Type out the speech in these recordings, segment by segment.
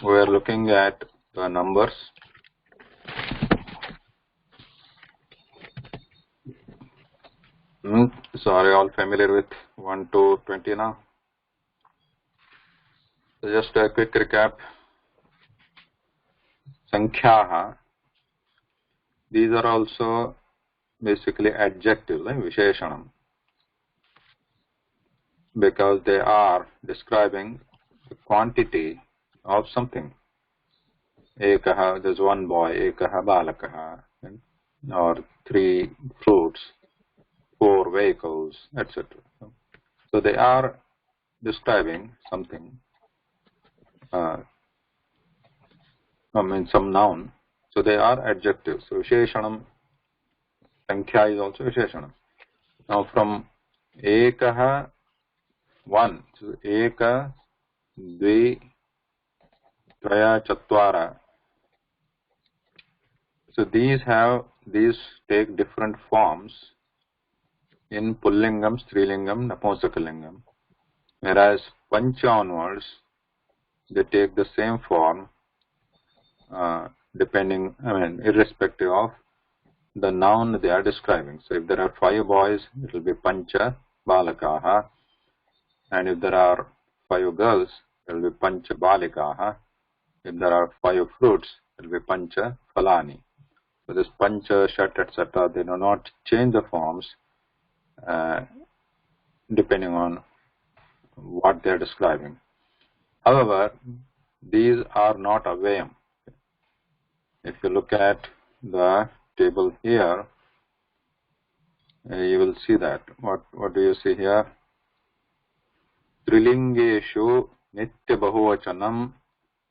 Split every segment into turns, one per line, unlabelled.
we are looking at the numbers. So are you all familiar with 1 to 20 now? So just a quick recap. Sankhyaha. These are also basically adjectives, like Visheshanam, because they are describing the quantity of something. Ekaha, there's one boy, Ekaha balakaha, or 3 fruits, 4 vehicles, etc. So they are describing something, some noun. So they are adjectives. So Visheshanam, Sankhya is also Visheshanam. Now from Ekaha, 1, so Eka, Dvi, Traya, Chatvara. So these take different forms in Pullingam, Strilingam, Napunsaka-lingam, whereas Pancha onwards, they take the same form irrespective of the noun they are describing. So if there are 5 boys, it will be Pancha Balakaha, and if there are 5 girls, it will be Pancha Balikaha. If there are 5 fruits, it will be Pancha Phalani. So this Pancha, Shat, etc., they do not change the forms depending on what they are describing. However, these are not avayam. If you look at the table here, you will see that. What do you see here? Trilingeshu Nitya Bahuvachanam,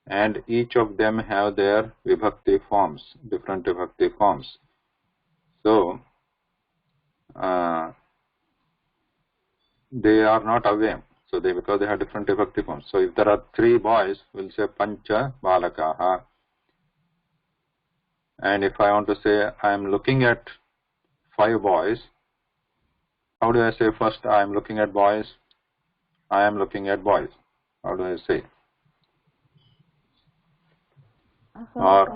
and each of them have their vibhakti forms, different vibhakti forms. So they are not avayam. So because they have different vibhakti forms. So if there are 3 boys, we'll say Pancha Balakaha. And if I want to say I am looking at 5 boys, how do I say first I am looking at boys? I am looking at boys. How do I say? Or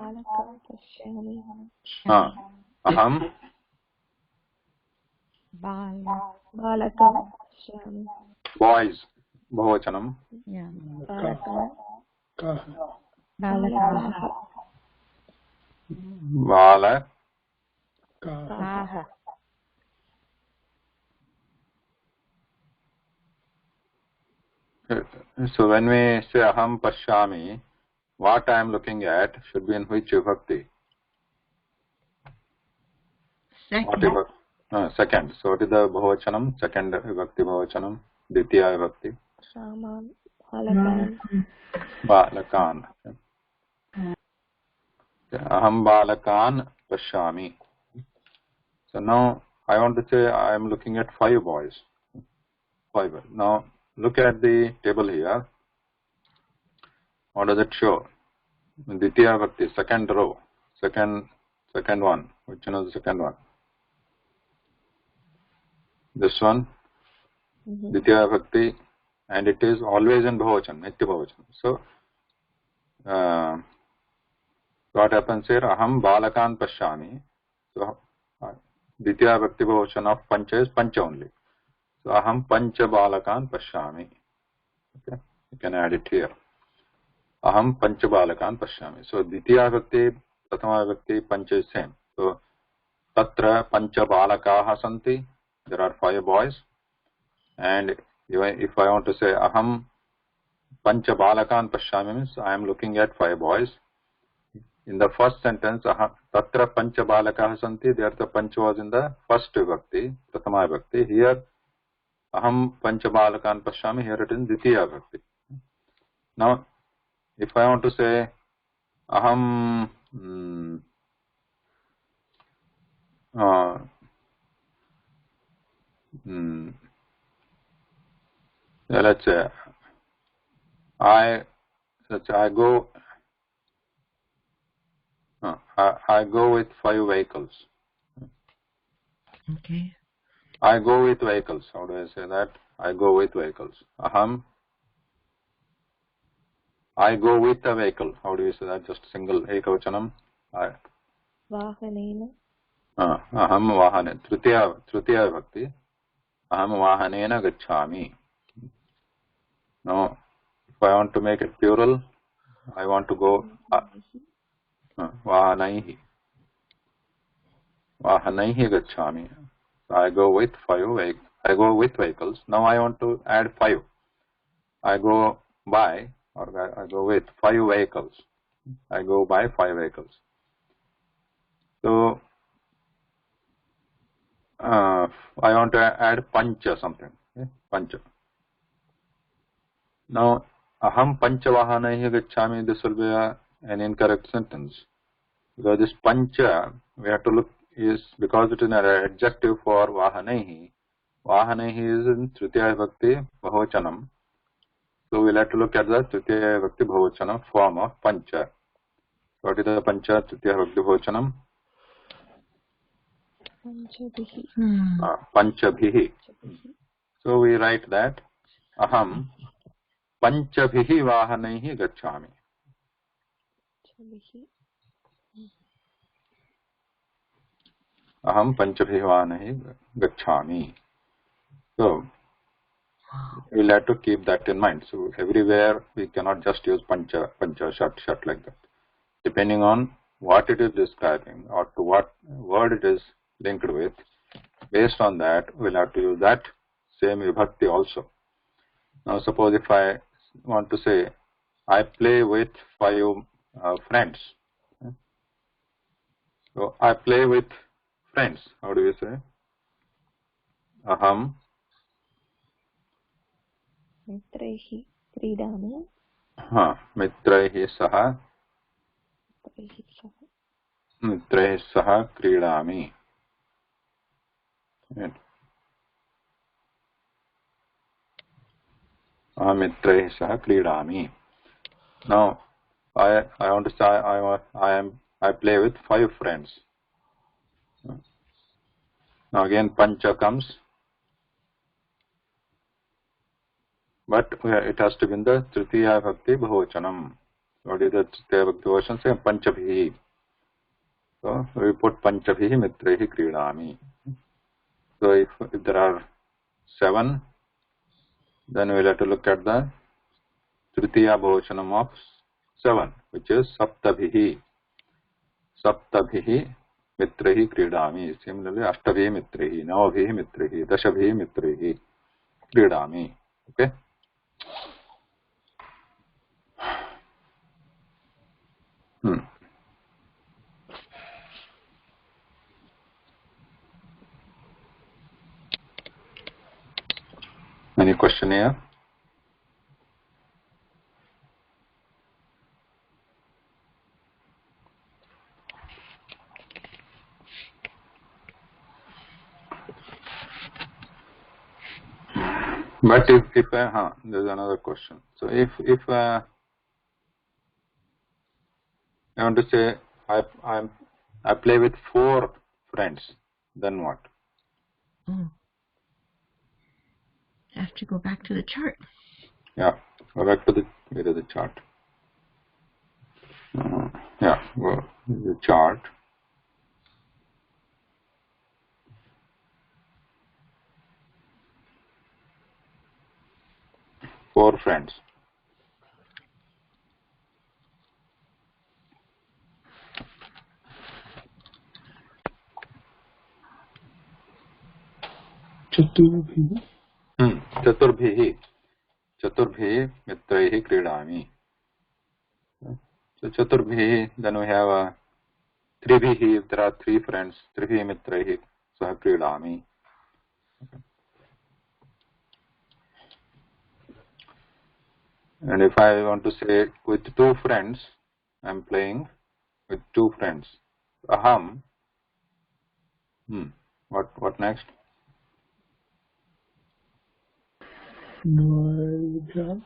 aham boys bahuvachanam. Bala. So when we say aham pashyami, what I am looking at should be in which vibhakti? Second. So what is the bahuvachanam? Second vibhakti bahuvachanam. Ditya vibhakti. Balakan. Aham balakan pashyami. So now I want to say I am looking at 5 boys. 5. Now look at the table here. What does it show? Ditya vibhakti, second row, second one. Which one is the second one? This one, Ditya vibhakti, and it is always in bahuvachan, nitya bahuvachan. So what happens here? Aham balakan pashyami. So Ditya vibhakti bahuvachan of pancha is pancha only. So aham pancha balakan pashyami. Okay, you can add it here. Aham pancha balakan pashyami. So Ditya vibhakti, prathama vibhakti, pancha is same. So tatra pancha balakaha santi. There are 5 boys. And if I want to say aham pancha balakan pashyami, means I am looking at 5 boys. In the first sentence, tatra pancha balakaha santi, there the pancha was in the first vibhakti, prathama vibhakti. Here aham pancha balakan pashyami, here it is ditya vibhakti. Now if I want to say aham let's say I go with 5 vehicles.
Okay.
I go with vehicles. How do I say that? I go with vehicles. Aham I go with a vehicle. How do you say that? Just single ekavachanam.
Vahanena.
Aham vahane. Tritiya vibhakti. Aham vahanena gacchami. Now, if I want to make it plural, I want to go vahanaihi. Vahanaihi gacchami. So I go with I go with vehicles. Now I want to add 5. I go by, or I go with 5 vehicles. I go by 5 vehicles. So I want to add pancha something. Okay? Pancha. Now aham pancha vahanaihi gacchami. This will be an incorrect sentence, because this pancha we have to look is because it is an adjective for vahanaihi. Vahanaihi is in tritiya vibhakti bahuvachanam. So we'll have to look at the tritiya vibhakti bahuvachanam form of pancha. What is the pancha tritiya vibhakti bahuvachanam? Panchabhihi. So we write that aham panchabhihi vahanaihi gacchami. Aham panchabhihi vahanaihi gacchami. So we'll have to keep that in mind. So everywhere we cannot just use pancha, shut like that. Depending on what it is describing or to what word it is linked with, based on that we'll have to use that same vibhakti also. Now suppose if I want to say I play with 5 friends. So I play with friends. How do you say? Aham
mitraihi kridami.
Mitraihi saha. Mitraihi saha kridami. Mitraihi saha kridami. Now I want to say I play with 5 friends. Now again pancha comes, but it has to be in the tritiya vibhakti bahuvachanam. What is the tritiya vibhakti bahuvachanam? Say panchabhihi. So we put panchabhihi mitraihi kridami. So if there are 7, then we'll have to look at the tritiya bahuvachanam of 7, which is saptabhihi. Saptabhihi mitraihi kridami. Similarly, ashtabhihi mitraihi, navabhihi mitraihi, dashabhihi mitraihi kridami. Okay. Any question here? But if there's another question. So if I want to say I play with 4 friends, then what?
I have to go back to the chart.
Yeah, go back to the chart. Go the chart. Four friends. Chaturbihi mitraihi kridami. So chaturbihi, then we have tribhihi. If there are 3 friends, tribhihi mitraihi sah kridami. And if I want to say with 2 friends, I am playing with 2 friends. Aham. What next? Dvabhyam.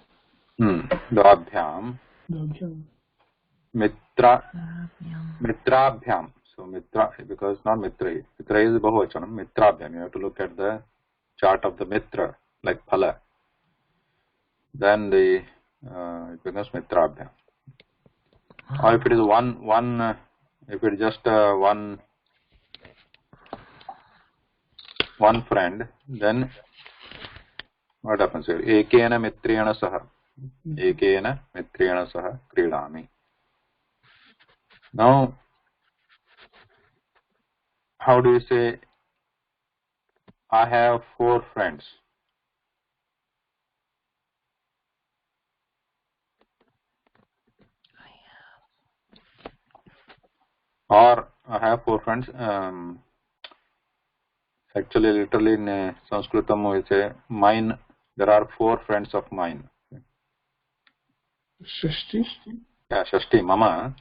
Mitrabhyam. So mitra, because not mitrai. Mitra is bahuvachanam. Mitrabhyam. You have to look at the chart of the mitra, like phala. Then the it becomes mitrabhyam. Or if it is if it is just one friend, then what happens here? Ekena mitrena saha. Ekena mitrena saha kridami. Now, how do you say, I have 4 friends? Or I have 4 friends. Actually, literally in Sanskritam we say, mine, there are 4 friends of mine.
Shashti?
Yeah, Shashti, Mama.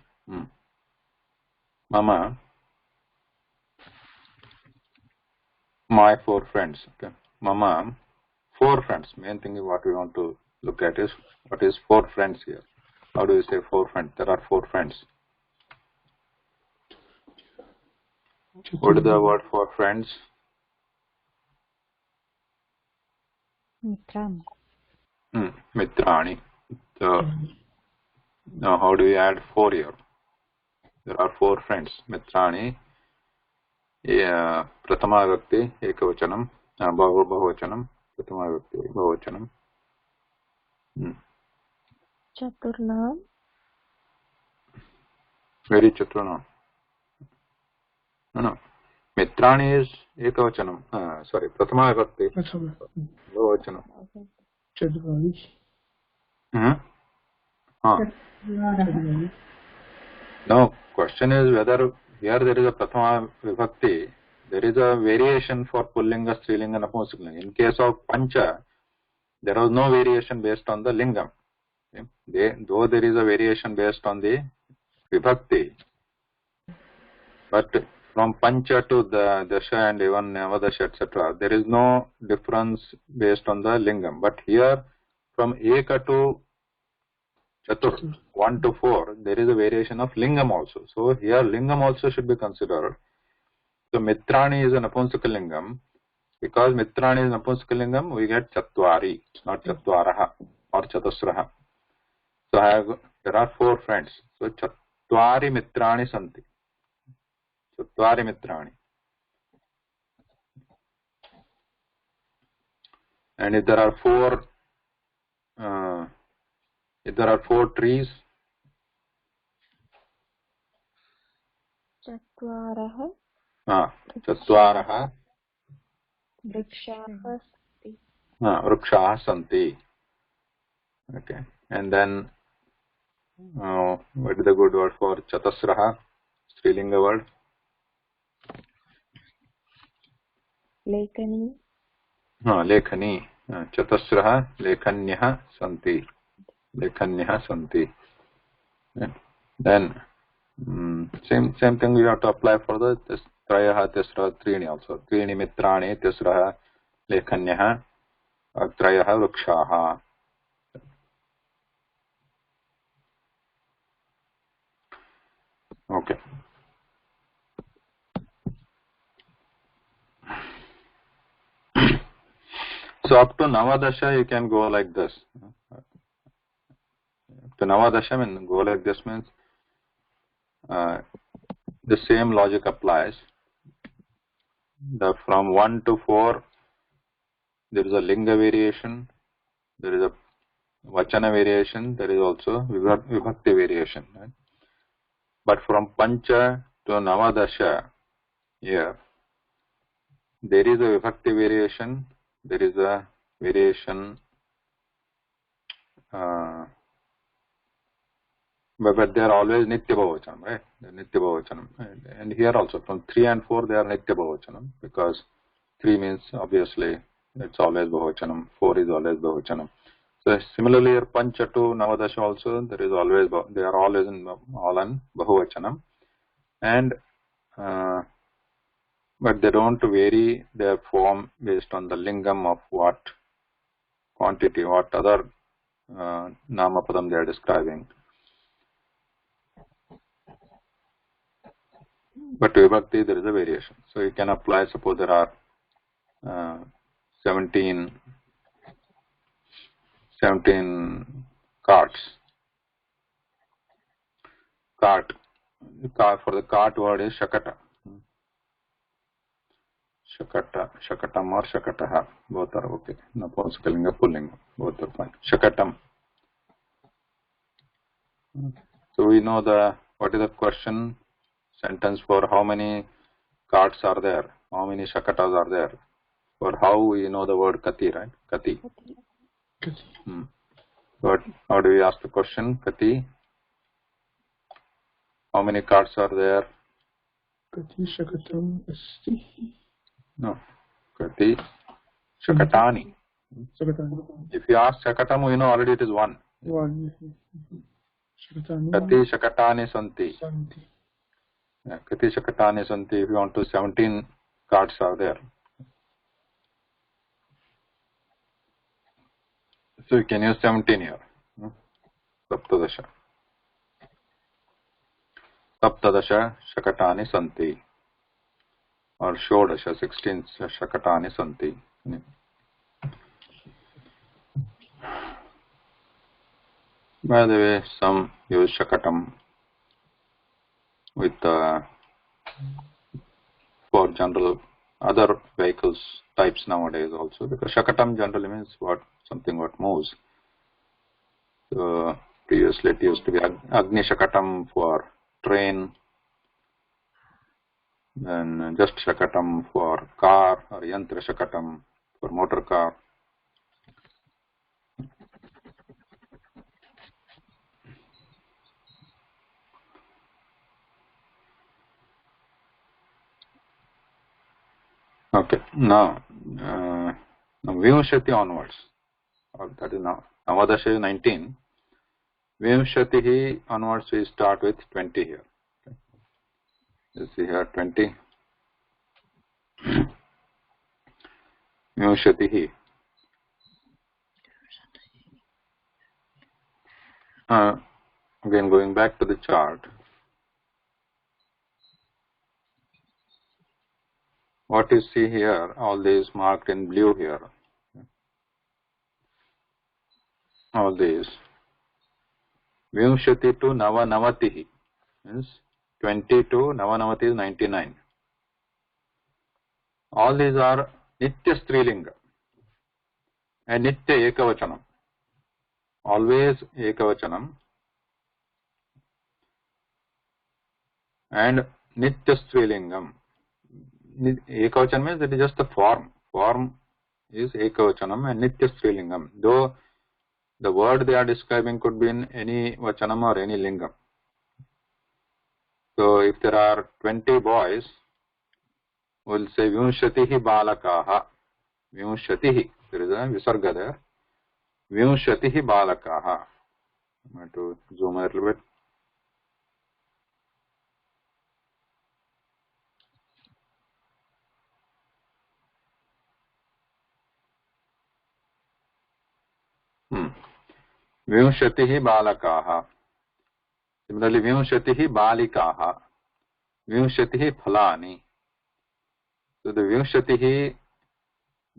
Mama, my 4 friends. Okay. Mama, 4 friends. Main thing is what we want to look at is what is 4 friends here. How do you say 4 friends? There are 4 friends. What is the word for friends?
Mitram.
Mitrani. So now how do we add 4 here? There are 4 friends. Mitrani. Pratama Vibhakti Ekavachanam. Bahuvachanam. Pratama Vibhakti Bahuvachanam.
Chaturnam.
Very Chaturna. No. Mitrani is Ekavachanam. Sorry. Pratama Vibhakti Bahuvachanam.
Chaturani.
Now, question is whether here there is a Prathama Vibhakti, there is a variation for Pullinga, Strilinga, and Napunsakalinga. In case of Pancha, there was no variation based on the Lingam. Okay? Though there is a variation based on the Vibhakti, but from Pancha to the Dasha and even Navadasha, etc., there is no difference based on the Lingam. But here, from Eka to Chatur, 1 to 4, there is a variation of Lingam also. So here Lingam also should be considered. So Mitrani is an Napunsaka Because Mitrani is Napunsaka we get Chatwari, not Chatwaraha or Chatusraha. So there are 4 friends. So Chatwari Mitrani Santi. Chatwari Mitrani. And if there are 4 trees,
Chatwaraha.
Chatwaraha
Vrikshaha Santi.
Vrikshaha Santi. Okay. And then what is the good word for Chatusraha? Strilinga word?
Lekani.
Lekhani. Chatusraha Lekhanyah Santi. Lekhanyah Santi. Then same thing we have to apply for the Trayaha Tisra Trini also. Trini Mitrani Tisraha Lekhanyah Trayaha Vrikshaha. Okay. So up to Navadasha you can go like this. Up to Navadasha when go like this means the same logic applies. From 1 to 4 there is a Linga variation, there is a Vachana variation, there is also Vibhakti variation. Right? But from Pancha to Navadasha here there is a Vibhakti variation, there is a variation but they are always Nitya Bhavachanam, right? Nitya Bhavachanam. And here also from 3 and 4 they are Nitya Bhavachanam because 3 means obviously it's always Bhavachanam, 4 is always Bhavachanam. So similarly here Pancha to Navadasha also there is always, they are always all in Bhavachanam. And but they don't vary their form based on the lingam of what quantity, what other Namapadam they are describing. But Vibhakti there is a variation. So you can apply, suppose there are 17 carts. Cart. For the cart word is shakata. Shakata, shakatam or shakataha. Both are okay. Napunsakalinga, pullinga. Both are fine. Shakatam. So we know what is the question sentence for how many carts are there, how many shakatas are there. For how we know the word kati, right? Kati.
Kati.
But how do we ask the question? Kati. How many carts are there?
Kati shakatam asti.
No. Kati shakatani.
Shakatani.
If you ask shakatam, we know already it is one.
One. Shakatani.
Kati shakatani santi.
Santi.
Yeah, Kati shakatani santi. If you want to, 17 carts are there. So you can use 17 here. Saptadasha. Saptadasha shakatani santi. Or Shodasha, 16 shakatani santi. By the way, some use shakatam with for general other vehicles types nowadays also, because shakatam generally means something what moves. So previously it used to be agni shakatam for train, then just shakatam for car, or yantra shakatam for motor car. Okay, now Vimshati onwards, that is now Navadasha is 19. Vimshati onwards we start with 20 here. Okay. You see here 20. Vimshati. Again going back to the chart. What you see here, all these marked in blue here. All these. Vimshati to Navanavati means 20 to Navanavati is 99. All these are Nitya Strilinga and Nitya Ekavachanam. Always Ekavachanam and Nitya Strilingam. Ekavachanam means it is just the form. Form is Ekavachanam and Nitya Strilingam. Though the word they are describing could be in any Vachanam or any Lingam. So if there are 20 boys, we will say Vimshatihi Balakaha. Vimshatihi. There is a Visarga there. Vimshatihi Balakaha. I'm going to zoom a little bit. Vimshatihi Balakaha. Similarly, Vimshatihi Balikaha. Vimshatihi Phalani. So the Vimshatihi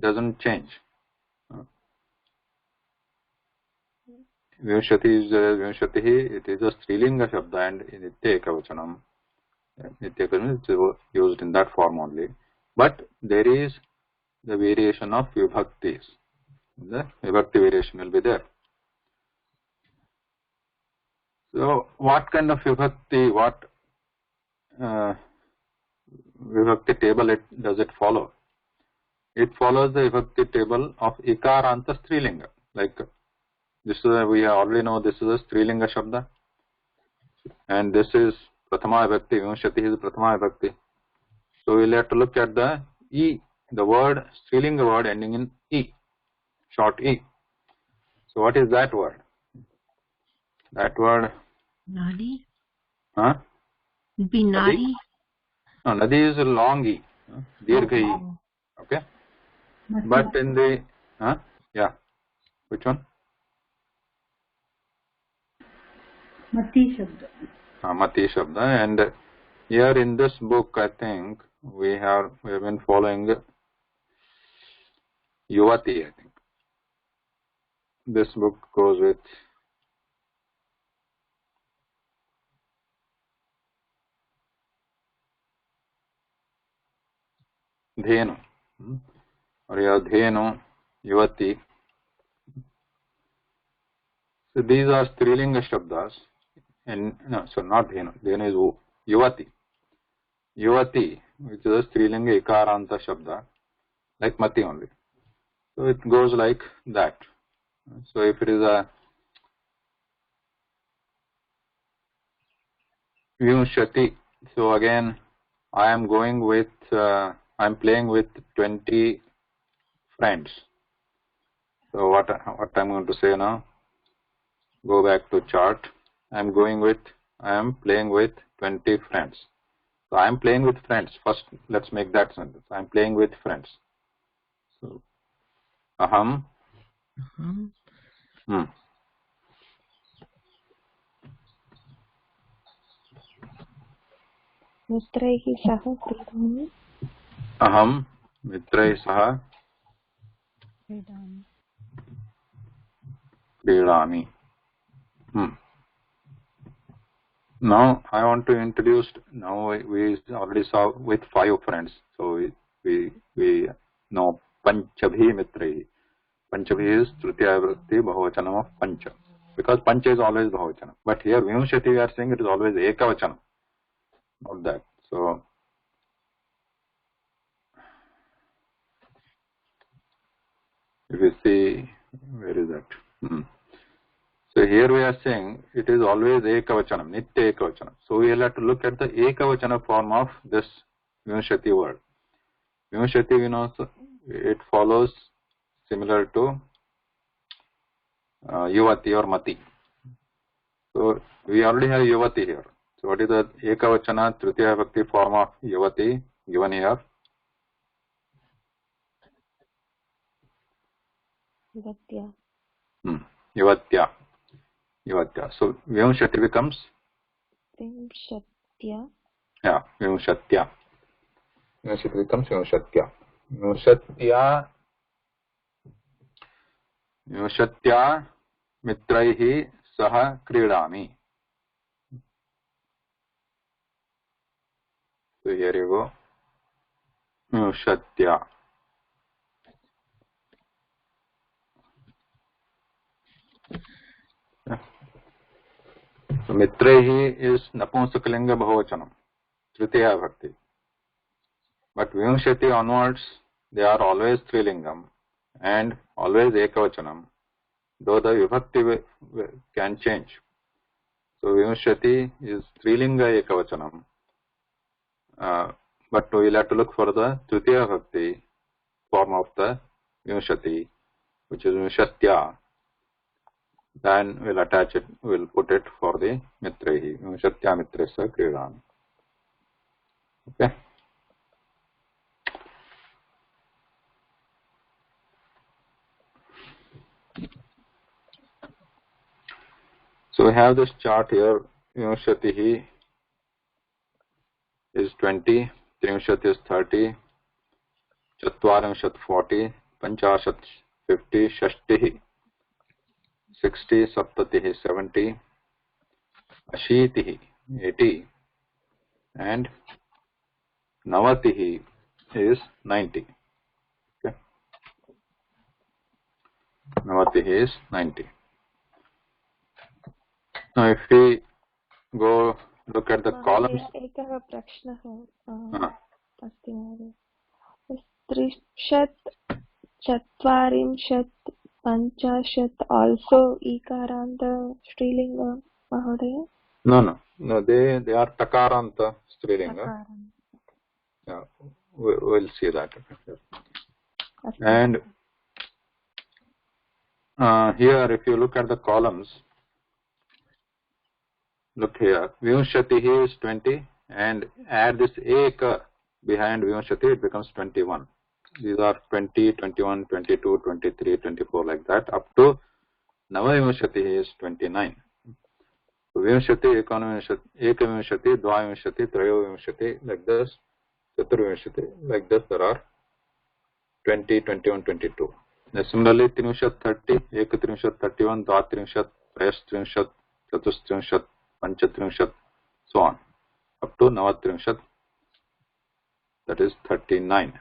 doesn't change. Vimshati is Vimshatihi, it is a Strilinga Shabda and Nitya Ekavachanam. Nitya Ekavachanam is used in that form only. But there is the variation of Vibhaktis. The Vibhakti variation will be there. So what kind of Vibhakti, what Vibhakti table does it follow? It follows the Vibhakti table of Ikaranta Strilinga. Like this is we already know this is a Strilinga Shabda. And this is Prathama Vibhakti. Vimshati is Prathama Vibhakti. So we'll have to look at the E, the word, Strilinga word ending in E, short E. So what is that word? That word?
Nadi?
Huh?
It'd be Nadi?
No, Nadi is a long E. Dirgha E. Okay? But in the, yeah, which one?
Mati Shabda.
Mati Shabda. And here in this book, I think we have been following Yuvati, I think. This book goes with dhenu, or you have dhenu, yuvati. So these are strilinga shabdas. And no, so not dhenu. Dhenu is yuvati. Yuvati, which is a strilinga ikaranta shabda, like mati only. So it goes like that. So if it is a Vimshati, so again I am going with, I am playing with 20 friends. So what I'm going to say now, go back to chart. I am playing with 20 friends. So I am playing with friends. First, let's make that sentence. I am playing with friends. So aham.
मित्रैः सह क्रीडामि
अहम मित्रैः सह क्रीडामि. Now I want to introduce. Now we already saw with 5 friends. So we know Panchabhi Mitraihi. Panchabhi is Tritiya Vibhakti Bahuvachanam of Pancha. Because Pancha is always Bahuvachanam. But here Vimshati we are saying it is always Ekavachanam. Not that. So if you see, where is that? So here we are saying it is always Ekavachanam, Nitya Ekavachanam. So we will have to look at the Ekavachana form of this Vimshati word. Vimshati, we know, it follows similar to Yuvati or Mati. So we already have Yuvati here. So what is the Ekavachana Tritiya Vibhakti form of Yuvati given here?
युवत्या
Yuvatya. Yuvatya. So Vimshati becomes?
विंशत्या.
Yeah, Vimshatya. Vimshati becomes Vimshatya. Vimshatya mitraihi saha kridami. So here you go. Vimshatya. So mitraihi is Napumsakalinga Bahuvachanam, Tritiya Vibhakti. But Vimshati onwards, they are always Trilingam and always Ekavachanam, though the Vibhakti can change. So Vimshati is Trilinga Ekavachanam, but we will have to look for the Tritiya Vibhakti form of the Vimshati, which is Vimshatya. Then we'll attach it, we'll put it for the Mitraihi, Vimshatya Mitresa Kridami. Okay. So we have this chart here. Vimshatihi is 20, Trimshat is 30, Chatvarimshat 40, Panchashat 50, Shashtihi 60, Saptatihi 70, Ashitihi 80, and Navatihi is 90. Okay. Navatihi is 90. Now if we go look at the columns.
एकः प्रश्नः अस्ति महोदय. 30, 40, 50 also ikaranta strilinga mahodaya?
No, they are takaranta strilinga. Yeah, we'll see that. And here if you look at the columns, look here, Vimshatihi is 20 and add this Eka behind Vimshati, it becomes 21. These are 20, 21, 22, 23, 24 like that up to Navavimshatihi is 29. So Vimshati, Ekavimshati, Dvavimshati, Trayovimshati like this, Chaturvimshati like this there are 20, 21, 22. Now, similarly Trimshat 30, Ekatrimshat 31, Dvatrimshat, Trayastrimshat, Chatustrimshat, Panchatrimshat, so on up to Navatrimshat, that is 39.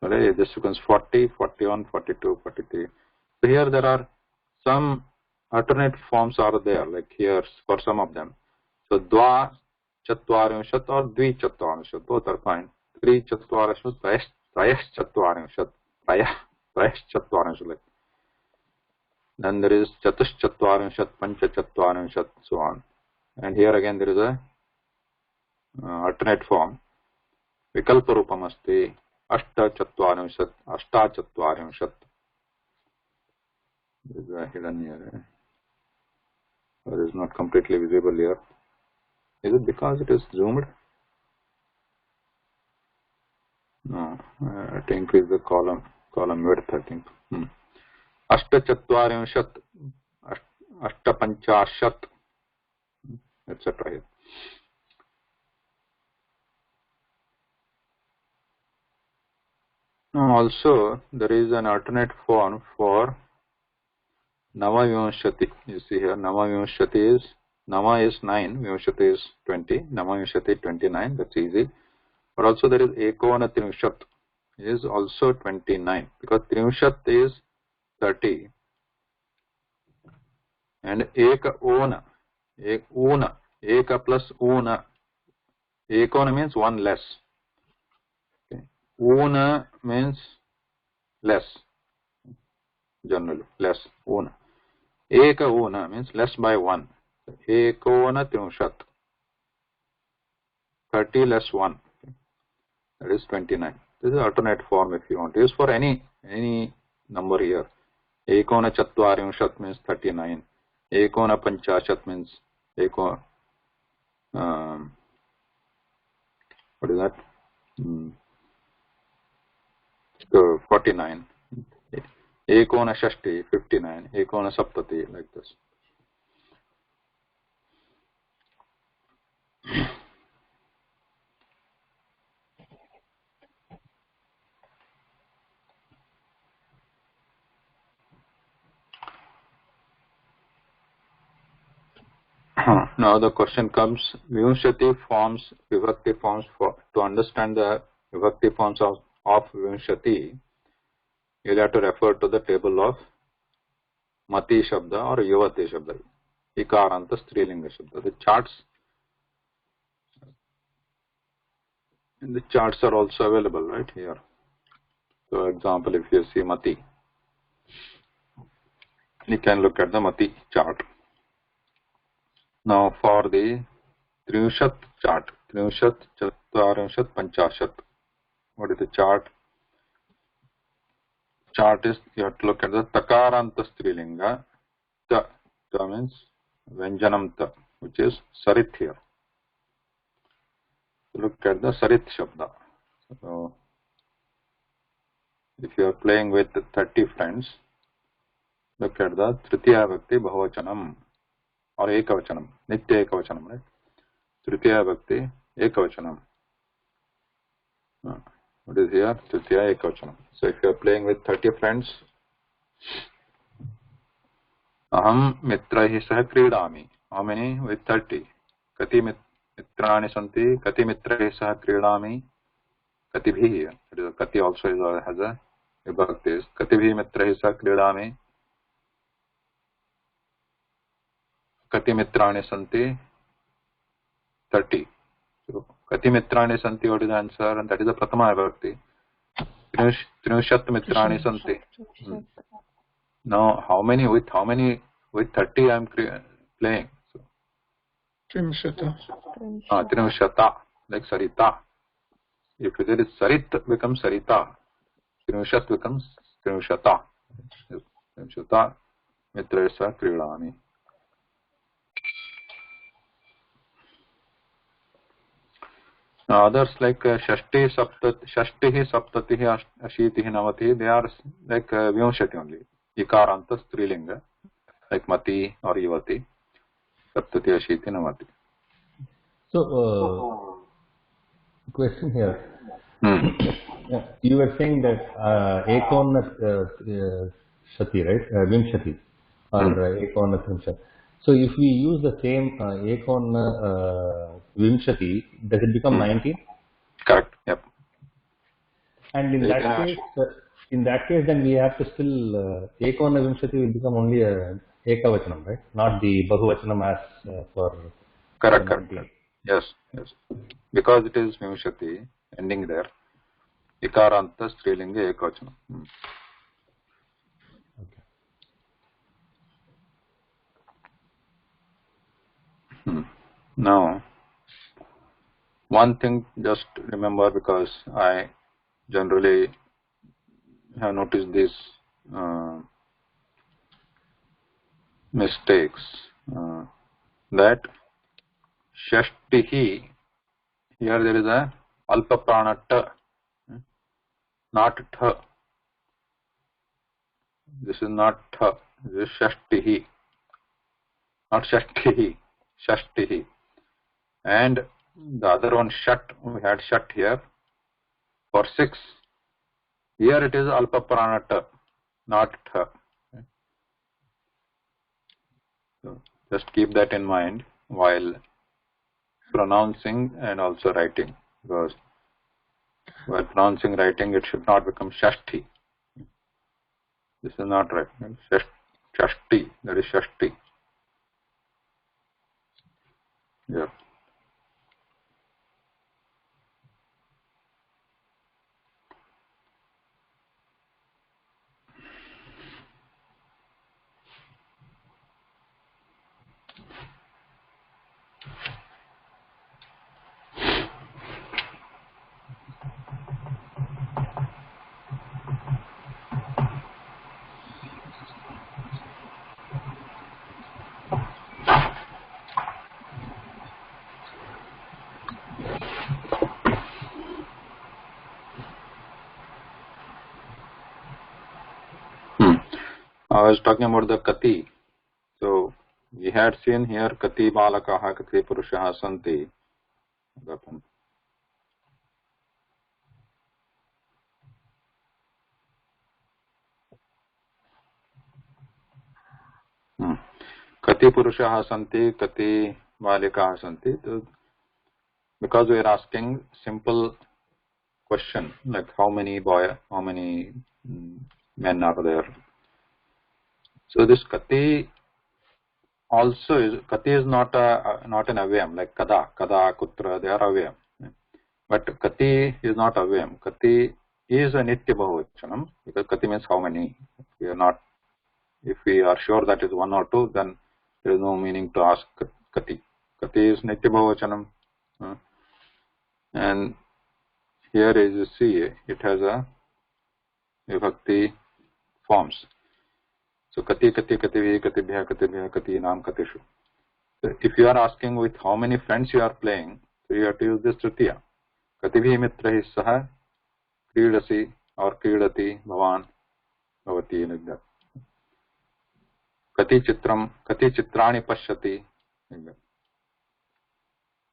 Right? This becomes 40, 41, 42, 43. So here there are some alternate forms are there, like here for some of them. So dva chatvarimshat or dvi chatvarimshat, both are fine. Tri chatvarimshat, trayas chatvarimshat, trayas chatvarimshat. Like. Then there is chatush chatvarimshat, pancha chatvarimshat, so on. And here again there is a alternate form. Vikalpa rupam asti, ashta chatvarimshat, ashta chatvarimshat. This is hidden here. Or is not completely visible here. Is it because it is zoomed? No, I have to increase the column width, I think. Ashta chatvarimshat, ashta panchashat, etc. Now also there is an alternate form for Nava Vimshati. You see here, Nava Vimshati is, Nama is 9, Vimshati is 20, Nama Vimshati 29, that's easy. But also there is Ekona Trimshat is also 29, because Trimshat is 30 and Eka Ona, Eka plus Ona, Ekona means one less. Okay. Ona means less, generally, less, Ona. Eka Ona means less by 1. Ekona Trimshat, 30 less 1, okay. That is 29. This is alternate form if you want to use for any number here. Ekona Chatvarimshat means 39. Ekona Panchashat means what is that? So 49. Ekona Shashti 59. Ekona Saptati, like this. Now the question comes, Vimshati forms, Vibhakti forms. To understand the Vibhakti forms of Vimshati, you will have to refer to the table of Mati Shabda or Yuvati Shabda, Ikaranta Strilinga Shabda. The charts are also available right here. So example, if you see Mati, you can look at the Mati chart. Now for the Trimshat chart, Trimshat, Chatvarimshat, Panchashat. What is the chart? Chart is, you have to look at the Takaranta Strilinga. Ta means Vyanjanam Ta, which is Sarit here. Look at the Sarit Shabda. So if you are playing with 30 friends, look at the Tritiya Bhakti Bhavachanam or Ekavachanam, Nitya Ekavachanam, right? Tritiya Bhakti Ekavachanam. What is here? Tritiya Ekavachanam. So if you are playing with 30 friends, Aham mitraihi sah kridami. How many? With 30. Kati mitrani santi, kati mitraihi sah kridami, kati bhi. Kati also has a vibhakti. Kati bhi mitraihi sah kridami, kati mitrani santi, 30. So kati mitrani santi, what is the answer? And that is the prathama vibhakti. Trinushat mitrani santi. Now how many? With 30 I am playing. So
Trimshata.
Trinushata, like Sarita. If there is Sarit, becomes Sarita. Trinushat becomes Trinushata. Trinushata mitresa kridami. Now others like Shashti, Saptatihi, Ashitihi, Navatihi, they are like Vimshati only. Ikaranta Strilinga, like Mati or Yuvati. Saptati, Ashiti, Navati.
So, question here. You were saying that Ekona Shati, right? Vimshati or Ekona Trimshat. So, if we use the same Ekona Vimshati, does it become 19?
Correct. Yep.
And in that case, then we have to still Ekona Vimshati will become only a Ekavachanam, right? Not the Bahuvachanam as for
correct. Yes. Because it is Vimshati ending there. Ikaranta Strilinga Ekavachanam. Now, one thing just remember, because I generally have noticed these mistakes, that Shashtihi, here there is a Alpa Prana Ta, not Tha. This is not Tha, this is Shashtihi, not Shashtihi, Shashtihi. And the other one Shat, we had Shat here for 6. Here it is Alpa Prana Ta, not Tha. So just keep that in mind while pronouncing and also writing, because while pronouncing, writing, it should not become Shashti. This is not right. Shashti, that is Shashti. Yeah. I was talking about the Kati. So we had seen here Kati Balakaha, Kati Purushaha Santi. Kati Purushaha Santi, Kati Balikaha Santi. So, because we are asking simple question like how many men are there. So this Kati also is not an avyam like kada, kutra, they are avyam. But Kati is not avyam. Kati is a nitya bahuvachanam, because Kati means how many. If we are sure that is 1 or 2, then there is no meaning to ask Kati. Kati is nitya bahuvachanam. And here as you see, it has a vibhakti forms. So Kati, Kativi, Katibhya, Kati, Nam, Katishu. So if you are asking with how many friends you are playing, so you have to use this Tritiya. Katibhi mitrahi saha kridasi or kridati bhavan bhavati, like that. Kati chitrani pashyati, like that.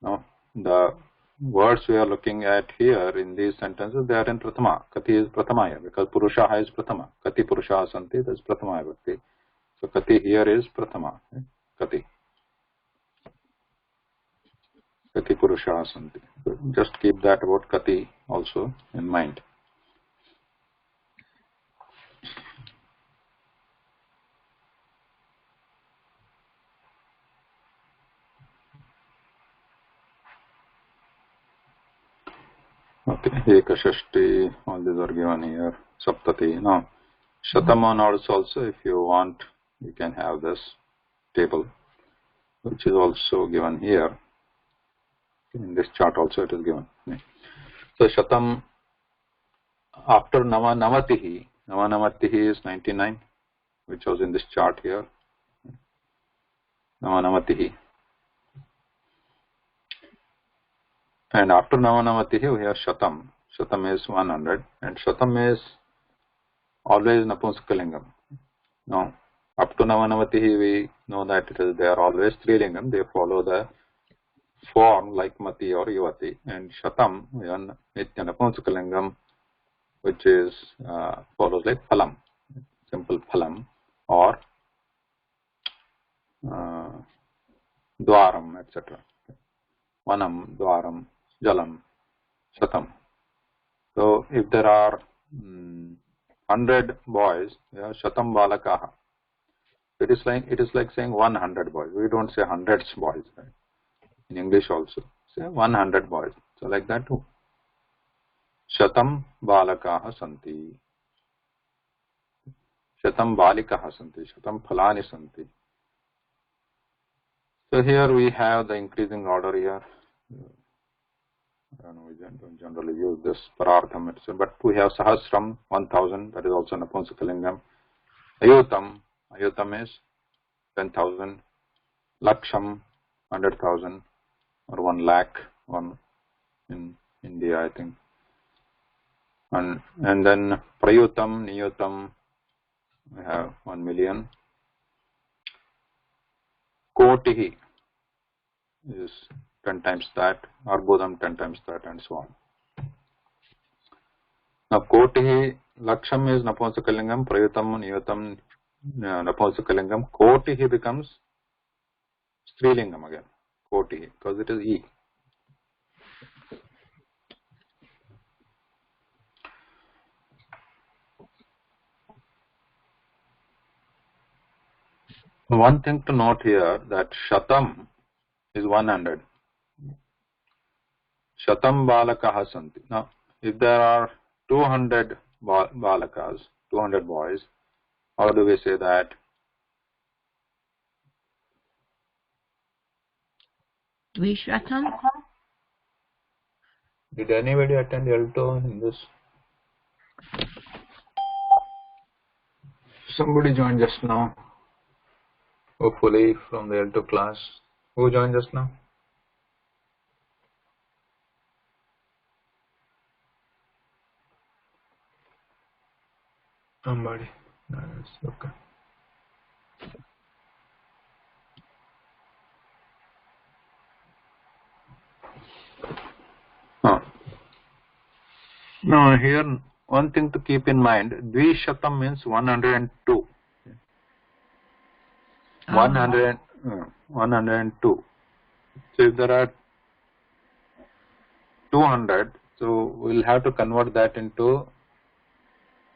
Now, the words we are looking at here in these sentences, they are in Prathama. Kati is Prathama here, because Purushaha is Prathama. Kati Purushaha Santi, that is Prathama Vibhakti. So Kati here is Prathama. Kati. Kati Purushaha Santi. So just keep that about Kati also in mind. Okay, Ekashashti, all these are given here. Saptati. Now, Shataman also, if you want, you can have this table, which is also given here. In this chart also it is given. So Shatam, after Navanamatihi is 99, which was in this chart here. Navanamatihi. And after Navanamatihi we have Shatam. Shatam is 100, and Shatam is always Napunskalingam. Now, up to Navanamatihi we know that they are always Strilingam. They follow the form like Mati or Yuvati. And Shatam, Nitya Napunskalingam, which is follows like Phalam, simple Phalam, or Dwaram, etc. Vanam, Dwaram, Jalam, Shatam. So if there are 100 boys, yeah, shatam balakaha. It is like saying 100 boys. We don't say hundreds boys, right? In English also say 100 boys. So like that too. Shatam balakaha santi. Shatam balikaha santi. Shatam phalani santi. So here we have the increasing order here. I don't know, we don't generally use this parartham, but we have sahasram, 1000, that is also Napunsakalinga. Ayutam is 10,000. Laksham, 100,000, or 1 lakh, one in India, I think. And then Prayutam, Niyutam, we have 1 million. Kotihi is 10 times that, Arbudam 10 times that, and so on. Now Kotihi, Laksham is Napunsakalingam, Prayutam, Niyutam, Napunsakalingam. Kotihi becomes Strilingam again, Kotihi, because it is E. One thing to note here that Shatam is 100. Shatam balakaha santi. Now, if there are 200 balakas, 200 boys, how do we say that?
Dvishatam.
Did anybody attend L2 in this? Somebody joined just now. Hopefully from the L2 class. Who joined just now? Somebody. No, it's okay. Now here one thing to keep in mind, Dvishatam means 102. 102. So if there are 200, so we'll have to convert that into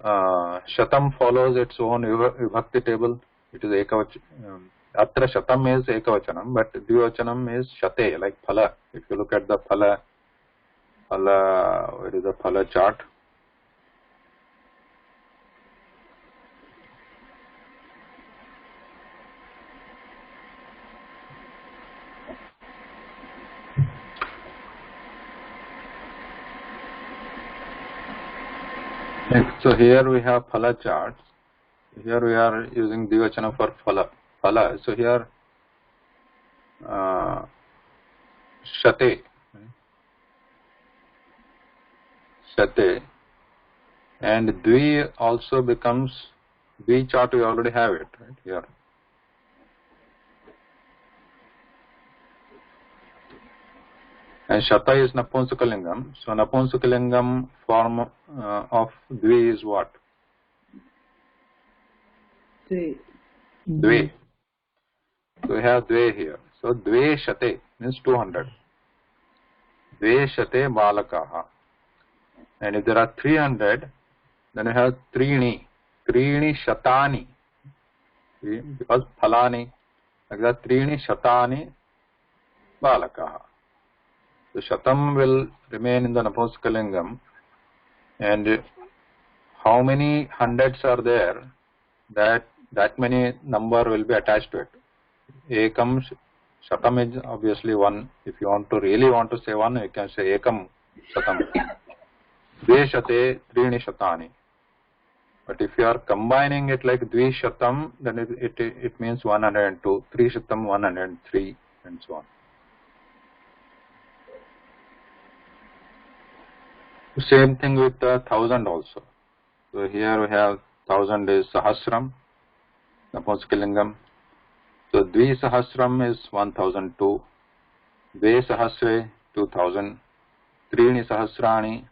Shatam follows its own vibhakti table. It is ekavachanam. Atra Shatam is ekavachanam, but Dvivachanam is Shate, like Phala. If you look at the Phala, where is the Phala chart? So here we have Phala charts. Here we are using Dvivachana for Phala. So here Shate, and Dvi also becomes Dvi chart. We already have it right here. And Shata is Napunsakalingam. So Napunsakalingam form of Dvi is what? Dve. So we have Dve here. So Dve Shate means 200. Dve Shate Balakaha. And if there are 300, then we have Trini. Trini Shatani. Because Phalani. Like that, Trini Shatani Balakaha. So Shatam will remain in the Napunsakalingam, and how many hundreds are there, that many number will be attached to it. Ekam Shatam is obviously 1. If you really want to say 1, you can say Ekam Shatam. Dveshate Trini Shatani. But if you are combining it like Dvishatam, then it means 102. Trishatam 103, and so on. Same thing with 1000 also. So here we have 1000 is Sahasram, Napunsakalingam. So Dvi Sahasram is 1002, Dve Sahasre 2000, Trini Sahasrani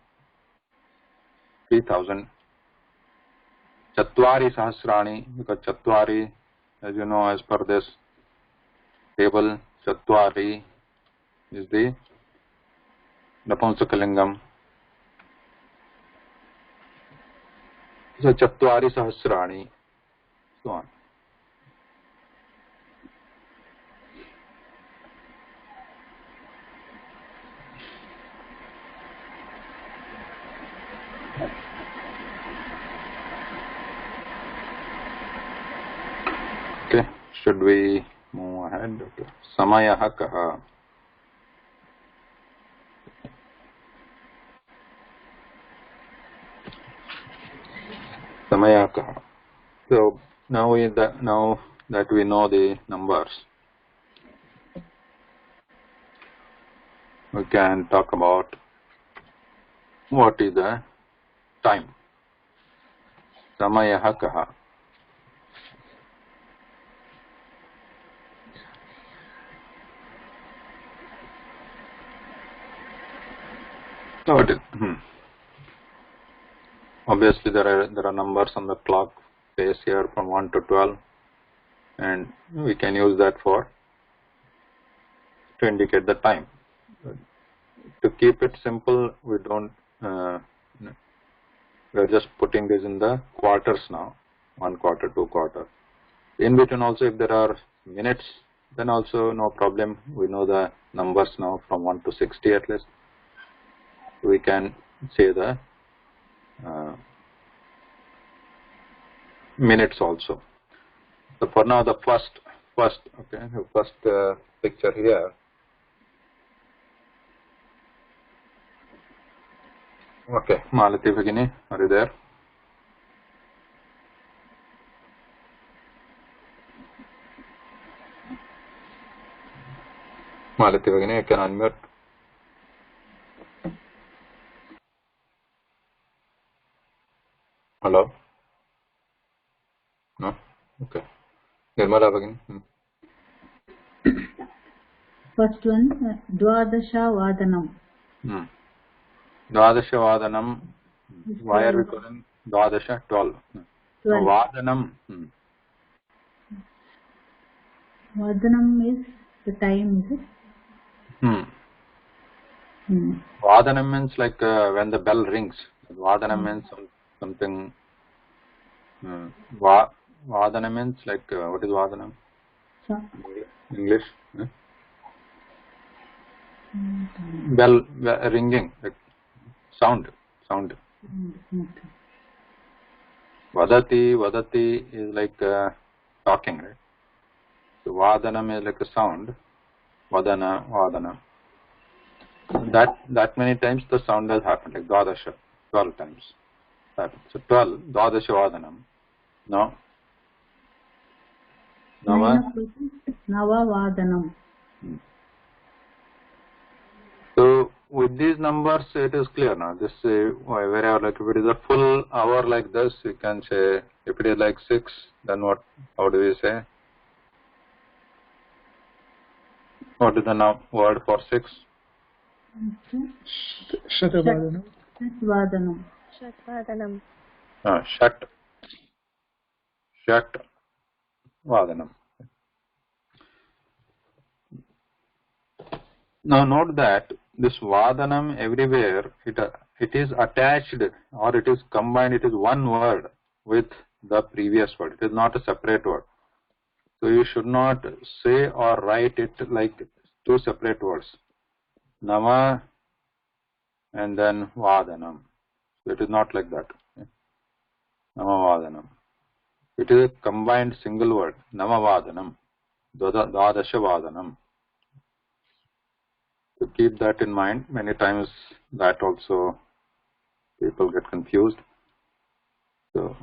3000, Chatwari Sahasrani, because Chatwari, as you know, as per this table, Chatwari is the Napunsakalingam. So Chatvari Sahasrani, so on. Okay, should we move ahead? Okay. Samayah kaha. Samayah kaha. So now that we know the numbers, we can talk about what is the time. Samayah kaha. So what is, obviously there are numbers on the clock face here from 1 to 12, and we can use that to indicate the time. To keep it simple, we are just putting this in the quarters now, 1 quarter, 2 quarter. In between also, if there are minutes, then also no problem. We know the numbers now from 1 to 60 at least. We can say the minutes also. So for now, the first picture here. Okay, Malati Bhagini, are you there? Malati Bhagini, you can unmute. Hello? No? Okay. Nirmala Bhagini.
First one, Dwadasha Vadanam.
Dwadasha Vadanam. Why are we calling Dwadasha? 12.
12.
Vadanam.
Vadanam is the time, is it?
Vadanam means like when the bell rings. Vadanam means something. Vadanam means like what is Vadanam? English. Bell ringing, like sound. Vadati is like talking, right? So Vadanam is like a sound. Vadana. That many times the sound has happened, like Dwadasha, 12 times happened. So 12, Dwadasha Vadanam. No.
Nava Vadanam.
So with these numbers, it is clear now. This wherever, like if it is a full hour like this, you can say. If it is like 6, then what? How do we say? What is the word for 6?
Shatavadanam.
Shatvadanam.
Shat Vadanam. Now note that this Vadanam everywhere, it is attached or it is combined, it is one word with the previous word. It is not a separate word. So you should not say or write it like two separate words. Nama and then Vadanam. So it is not like that. Nama Vadanam. It is a combined single word. Nama Vadanam. Dvadasha Vadanam. To keep that in mind, many times that also people get confused. So,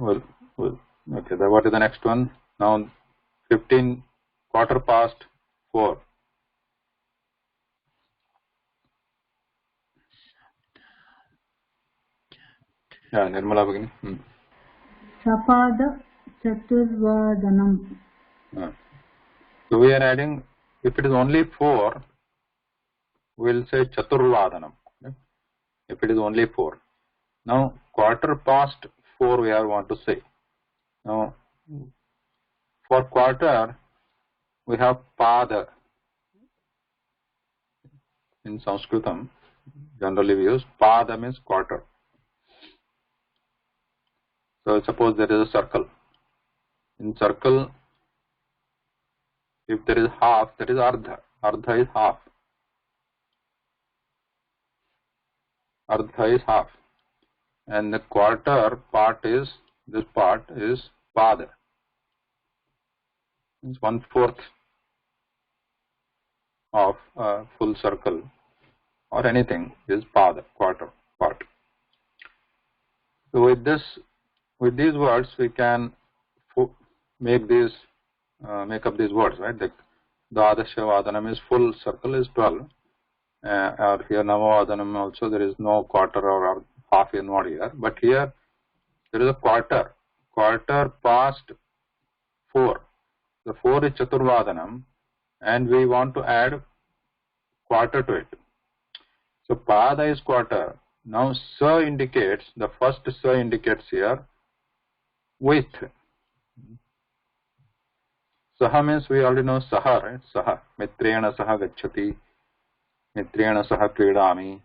okay, what is the next one? Now, 15, quarter past 4. Yeah, Nirmala Bhagini.
Sapada Chaturvadanam.
So we are adding, if it is only 4, we will say Chaturvadanam. Okay? If it is only 4. Now, quarter past 4 we want to say. Now, for quarter, we have Pada. In Sanskritam, generally we use Pada means quarter. So suppose there is a circle. In circle, if there is half, that is ardha. Ardha is half. Ardha is half. And the quarter part is, this part is pada. It's 1/4 of a full circle or anything is pada, quarter part. So with this, with these words, we can make these, make up these words, right? The Dvadasha Vadanam is full circle is 12. Or here Navavadanam also there is no quarter or half in what here. But here there is a quarter. Quarter past 4. The 4 is Chaturvadanam and we want to add quarter to it. So Pada is quarter. Now Sa indicates, the first Sa indicates here with. Saha means we already know Saha, right? Saha. Mitrena Saha Gacchati. Mitrena Saha Kridami.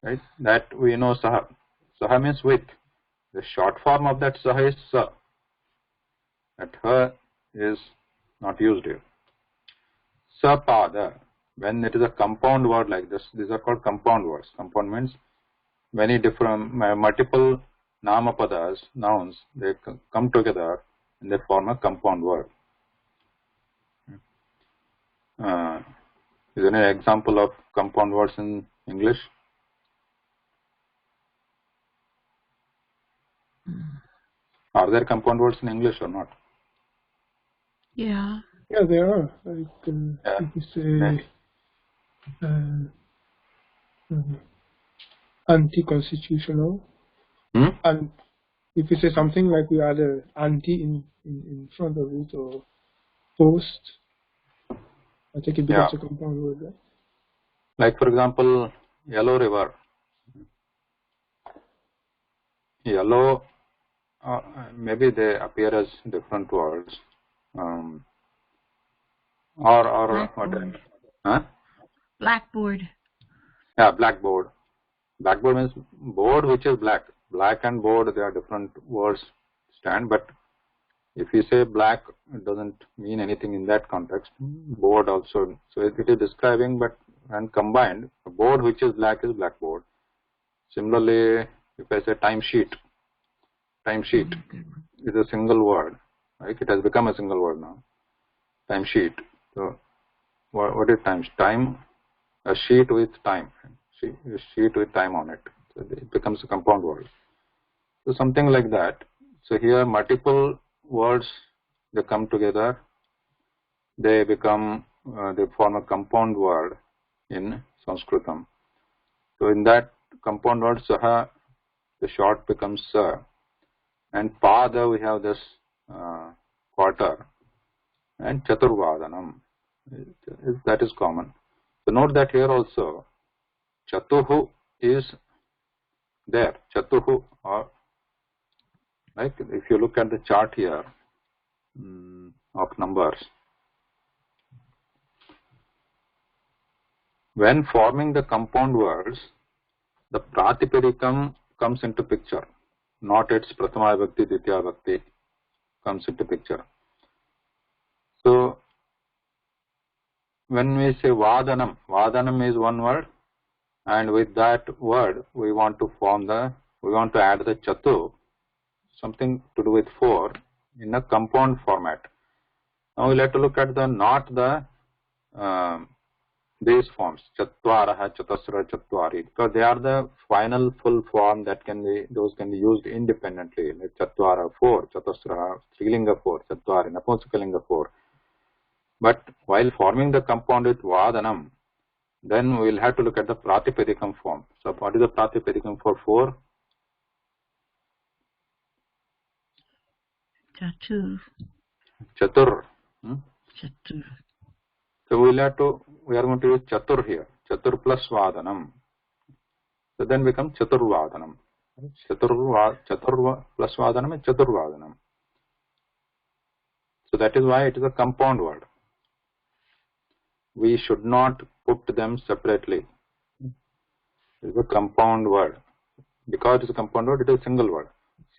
Right? That we know Saha. Saha means with. The short form of that Saha is Sa. That Ha is not used here. Sapada. When it is a compound word like this, these are called compound words. Compound means many different, multiple namapadas, nouns, they come together and they form a compound word. Is there any example of compound words in English? Are there compound words in English or not?
Yeah.
Yeah, there are. Like, if you say anti-constitutional, and if you say something like we add an anti in front of it or post, I think it becomes a compound word, right?
Like for example, Yellow River. Yellow, maybe they appear as different words. Or what? Huh?
Blackboard.
Yeah, blackboard. Blackboard means board which is black. Black and board, they are different words stand, but if you say black, it doesn't mean anything in that context. Board also, so it is describing, but and combined, a board which is blackboard. Similarly, if I say timesheet is a single word, right? It has become a single word now. Timesheet. So, what is time? Time, a sheet with time. A sheet with time on it. So it becomes a compound word. So something like that. So here multiple words, they come together. They become, they form a compound word in Sanskritam. So in that compound word Saha, the short becomes Sa. And Pada, we have this quarter. And Chaturvadanam. That is common. So note that here also, Chatuhu is there. Chatuhu, or like if you look at the chart here of numbers, when forming the compound words, the Pratipadikam comes into picture, not its Prathama Vibhakti, Ditya Vibhakti comes into picture. So when we say Vadanam, Vadanam is one word, and with that word we want to add the Chatu, something to do with 4 in a compound format. Now we'll have to look at not the these forms, Chatvaraha, Chatasra, Chatvari, because they are the final full form that those can be used independently. Like Chatvara 4, Chatasra, Strilinga 4, Chatvari, Napumsakalinga 4. But while forming the compound with Vadanam, then we will have to look at the Pratipadikam form. So what is the Pratipadikam for 4?
Chatur.
Chatur.
Chatur.
So we are going to use Chatur here. Chatur plus Vadanam. So then becomes Chaturvadanam. Chatur plus Vadanam is Chaturvadanam. So that is why it is a compound word. We should not put them separately. It is a compound word. Because it is a compound word, it is a single word.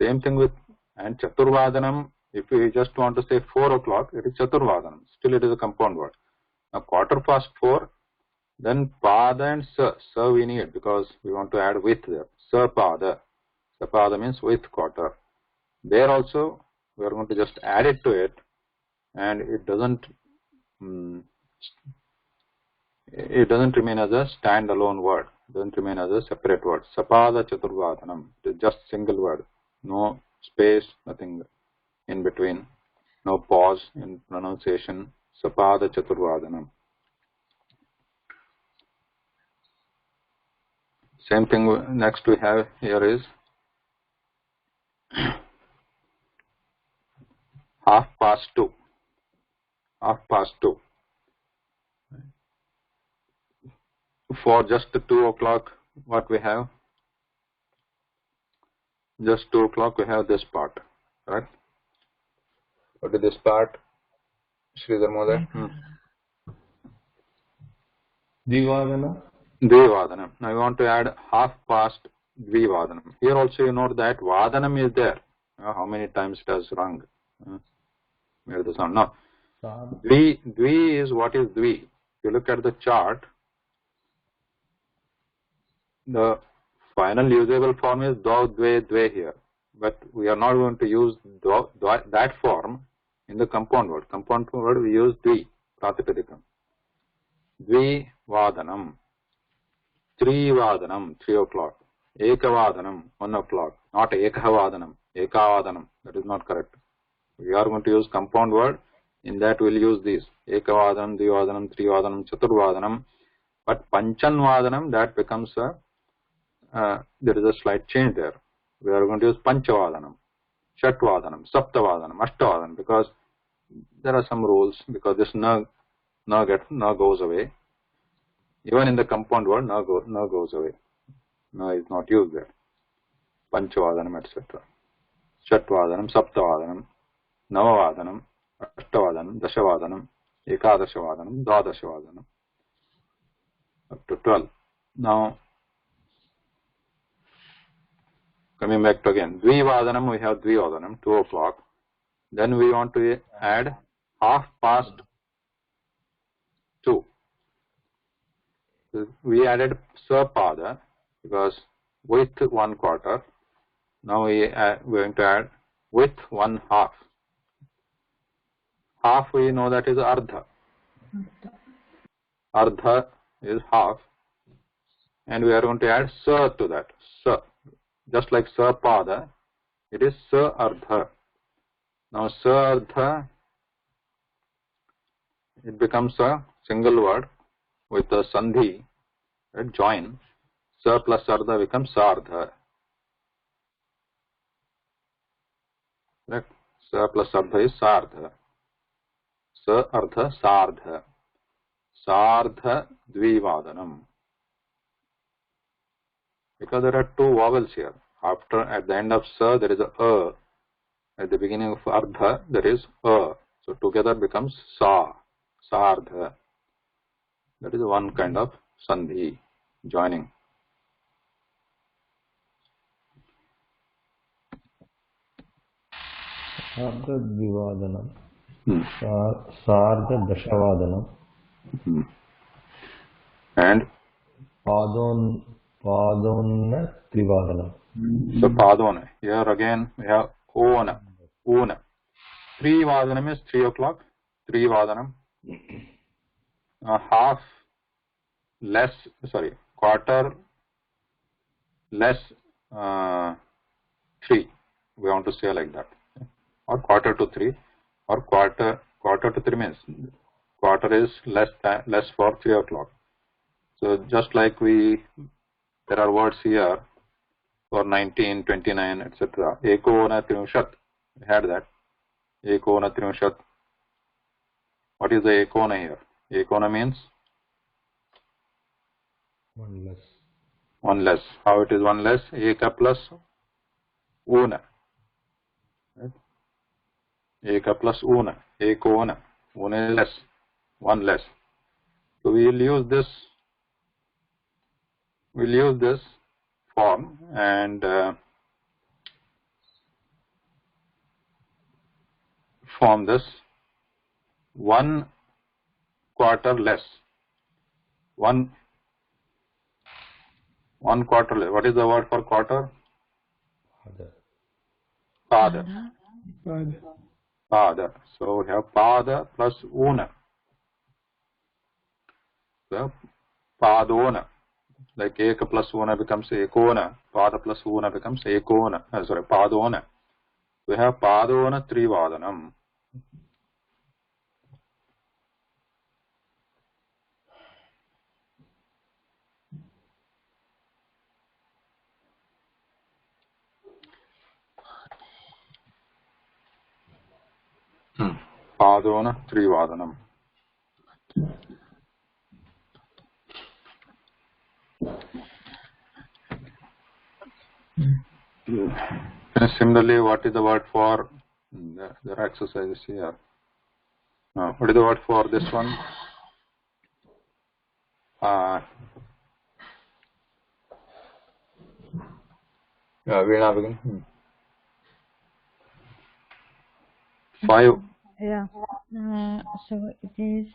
Same thing with, and Chaturvadanam, if we just want to say 4 o'clock, it is Chaturvadanam. Still it is a compound word. Now quarter past 4, then Pada and Sa we need because we want to add with there. Sapada. Sapada means with quarter. There also we are going to just add it to it, and it doesn't remain as a standalone word. It doesn't remain as a separate word. Sapada Chaturvadanam. It is just single word. No space, nothing in between. No pause in pronunciation. Sapada Chaturvadanam. Same thing next we have here is 2:30. 2:30. For just 2 o'clock, what we have? Just 2 o'clock we have this part, right? What is this part? Sridhar Mother?
Dvivadana.
Dvivadanam. Now we want to add 2:30 Dvivadanam. Here also you note that Vadanam is there. How many times it has rung? Where the sound? No. Dvi is what is Dvi? If you look at the chart, the final usable form is Dvav Dve Dve here. But we are not going to use that form in the compound word. Compound word we use Dvi, Pratipadikam. Dvi Vadanam. 3 Vadanam, 3 o'clock. Ekavadanam, 1 o'clock. Not Ekavadanam, Ekavadanam. That is not correct. We are going to use compound word. In that we will use these. Ekavadanam, Dvivadanam, 3 Vadanam, Chaturvadanam. But Panchan Vadanam, that becomes a, there is a slight change there. We are going to use Panchavadanam, Shatvadanam, Saptavadanam, Ashtavadanam, because there are some rules, because this na goes away. Even in the compound word, na goes away. Na is not used there. Panchavadanam, etc. Shatvadanam, Saptavadanam, Navavadanam, Ashtavadanam, Dashavadanam, Ekadashavadanam, Dvadashavadanam, up to 12. Now, coming back to again, Dvivadanam, we have Dvivadanam, 2 o'clock. Then we want to add 2:30. We added Sapada because with 1/4. Now we are going to add with 1/2. Half we know that is Ardha. Ardha is half. And we are going to add Sa to that. Sa. Just like Sapada, it is Sa Ardha. Now Sa Ardha, it becomes a single word with a Sandhi, right? Join. Sa plus Ardha becomes Sardha. Right? Sa plus Ardha is Sardha. Sa Ardha Sardha. Sardha Dvivadanam. Because there are 2 vowels here. After, at the end of Sa, there is a. At the beginning of Ardha, there is a. So together becomes Sa. Sardha. That is one kind of Sandhi, joining.
Sardha Dvivadanam. Sardha Dashavadanam.
And?
Padona Trivadanam.
So Padona. Here again we have Ona. 3 Vadanam is 3 o'clock. 3 Vadanam. Quarter less 3. We want to say like that. Or quarter to 3. Or quarter to 3 means quarter is less for 3 o'clock. So just like there are words here for 19, 29, etc. Ekona Trinshat. We had that. Ekona Trinshat. What is the Ekona here? Ekona means?
1 less.
1 less. How it is 1 less? Eka plus Una. Right? Eka plus Una. Ekona. Una is less. 1 less. So we will use this. We'll use this form, and form this 1 quarter less. One quarter less. What is the word for quarter? Pada. Pada. So we have pada plus una. So padona. Like eka plus una becomes ekona. Pada plus una becomes ekona. Sorry, padona. We have padona trivadanam. Padona trivadanam. And similarly, what is the word for? There are exercises here. What is the word for this one? Veena, begin. 5.
Yeah. So it is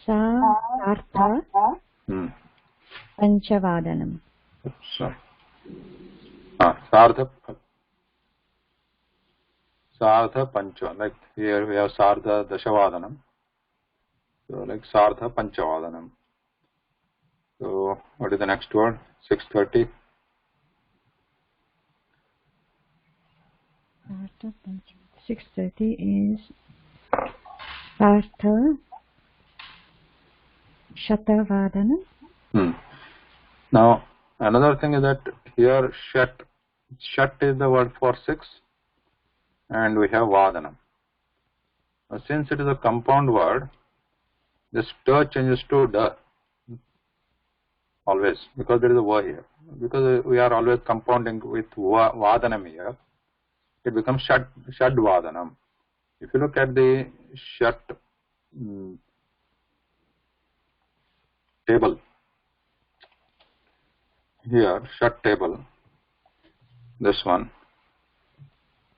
Sartha Panchavadanam.
Sartha Pancha. Like here we have Sartha Dashavadanam. So like Sartha Panchavadanam. So what is the next word? 6:30.
6:30 is Sartha Shatavadanam.
Now another thing is that here Shat is the word for 6, and we have Vadanam. Now, since it is a compound word, this ta changes to da always, because there is a va here. Because we are always compounding with Vadanam here, it becomes Shad Vadanam. If you look at the Shat table, here, Shat table, this one.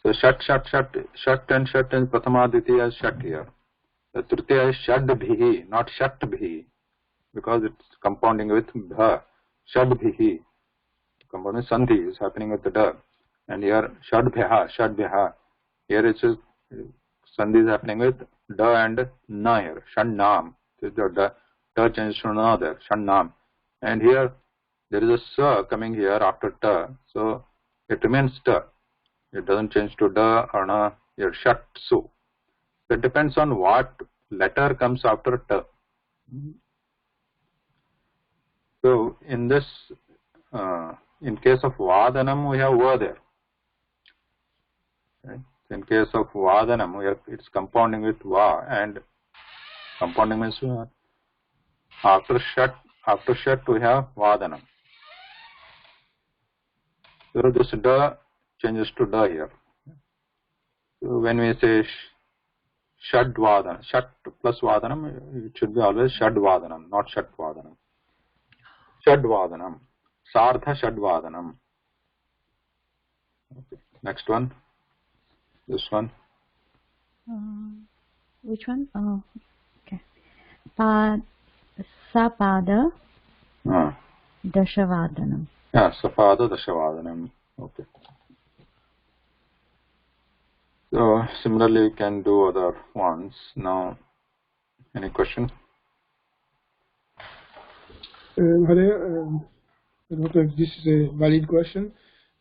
So Shat and Prathama Ditiya is Shat here. The Tritiya is Shadbhihi, not Shatbhihi, because it's compounding with Bha. Shadbhihi. Compounding Sandhi is happening with the Da. And here Shadbhiha. Here it is Sandhi is happening with Da and Na here. Shannam. The Da changes to Na there. Shannam. And here there is a Sa coming here after Ta. So it remains Ta. It doesn't change to Da or Na. Here Shat Su. It depends on what letter comes after Ta. So in this, in case of Vadanam, we have Va there. Right? In case of Vadanam, it's compounding with Va, and compounding means after Shat we have Vadanam. So this Da changes to Da here. So when we say Shad Vadanam, Shat plus Vadanam, it should be always Shad Vadanam, not Shat Vadanam. Shad Vadanam. Sartha Shad Vadanam. Okay. Next one. This one.
Which one? Oh, okay. Sapada Dashavadanam.
Yeah, Sapada Dashavadanam. Okay. So similarly, we can do other ones. Now, any question?
I don't know if this is a valid question.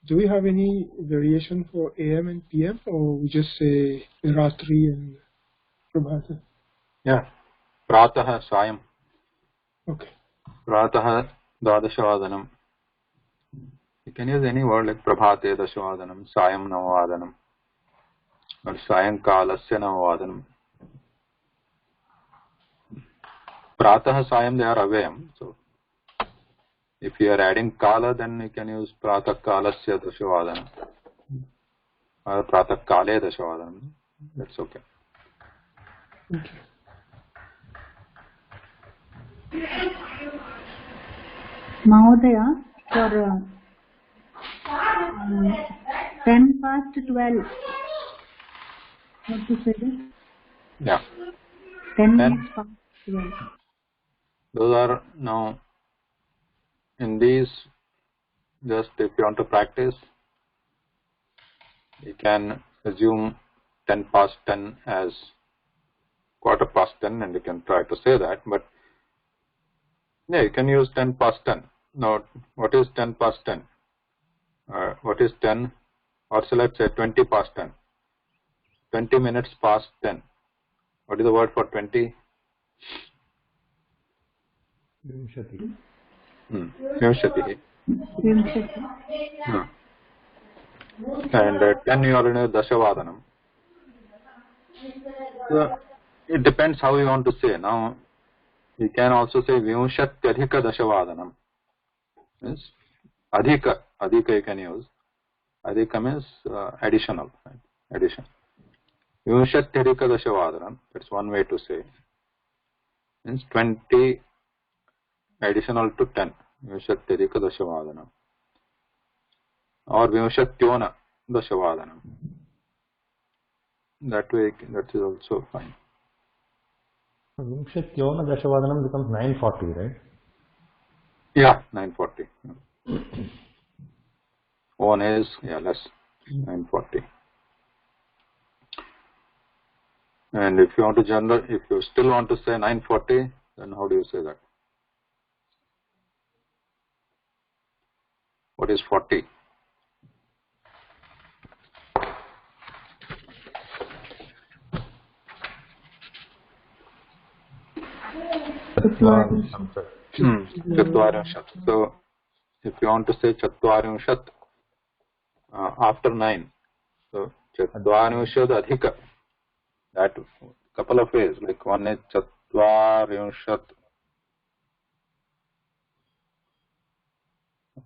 Do we have any variation for AM and PM, or we just say Ratri and Prabhata?
Yeah. Pratah Sayam.
Okay.
Pratah Dvadashavadanam. You can use any word like Prabhate Dashavadanam, Sayam Navavadanam, or Sayankalasya Navavadanam. Pratah Sayam, they are avayam. So if you are adding Kala, then you can use Pratah Kalasya Dashavadanam or Pratah Kale Dashavadanam. That's okay.
Okay.
Mahodaya, for 10 past 12, What to say that?
Yeah.
10 minutes past 12.
Those are now in these. Just if you want to practice, you can assume 10 past 10 as quarter past 10, and you can try to say that. But yeah, you can use 10 past 10. Now, what is 10 past 10? What is 10? Or so let's say 20 past 10. 20 minutes past 10. What is the word for 20?
Vimshati.
Vimshati.
Vimshati.
And 10 you already know Dashavadanam. So it depends how you want to say. Now you can also say Vimshatyadhika Dashavadanam. Means Adhika you can use. Adhika means additional. Right? Addition. Vimshatyadhika Dashavadanam. That's one way to say. Means 20 additional to 10. Vimshatyadhika Dashavadanam. Or Vimshatyona Dashavadanam. That way, that is also fine.
Vimshatyona Dashavadanam becomes 9:40, right?
Yeah, 9:40. One is less, 9:40. And if you want to if you still want to say 9:40, then how do you say that? What is 40? Chatvarimshat. So if you want to say Chatvarimshat after 9, so Chatvarimshat Adhika. That couple of ways. Like one is Chatvarimshat.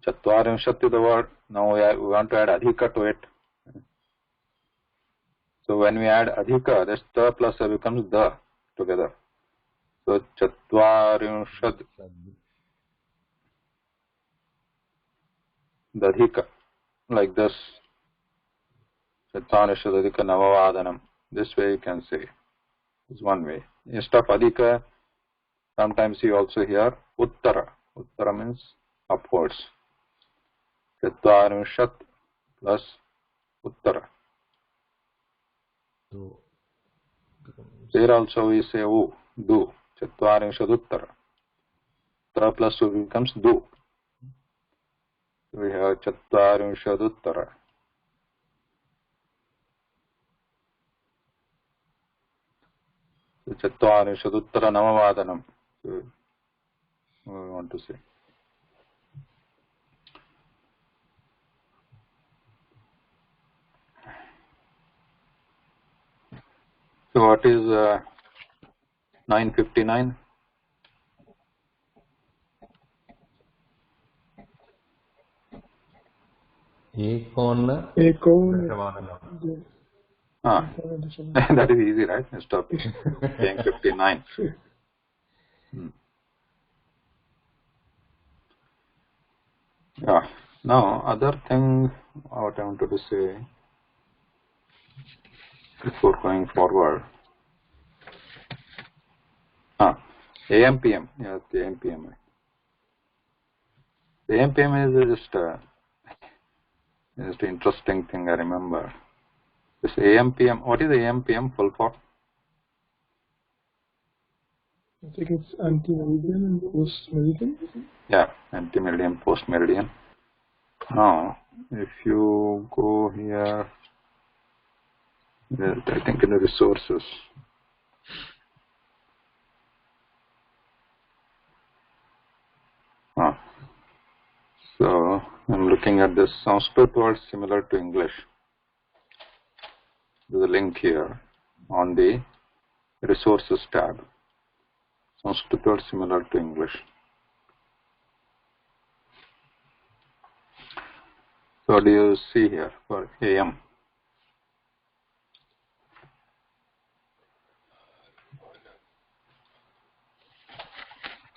Chatvarimshat is the word. Now we want to add Adhika to it. So when we add Adhika, this the plus a becomes the together. So Chatvarimshat Dadhika, like this. Chatvarimshat Adhika Navavadanam. This way you can say. Is one way. Instead of Adhika, sometimes you also hear Uttara. Uttara means upwards. Chatvarimshat plus Uttara.
So
There also we say U, do. Chatvarimshat Uttara. Uttara plus U becomes do. We have Chatvarimshat Uttara. Chatvarimshat Uttara Navavadanam. So we want to say. So what is 9:59?
Ekona
That is easy, right? Stop saying 59. Yeah. Now, other thing what I wanted to say before going forward. AM PM. Yes, the AM PM. The AM PM is just an interesting thing I remember. This AM PM. What is AM PM full for?
I think it's ante-meridian and post-meridian.
Yeah, ante-meridian, post-meridian. Now, if you go here, I think in the resources. So, I'm looking at this Sanskrit word similar to English. There's a link here on the resources tab. Sanskrit word similar to English. So what do you see here for AM?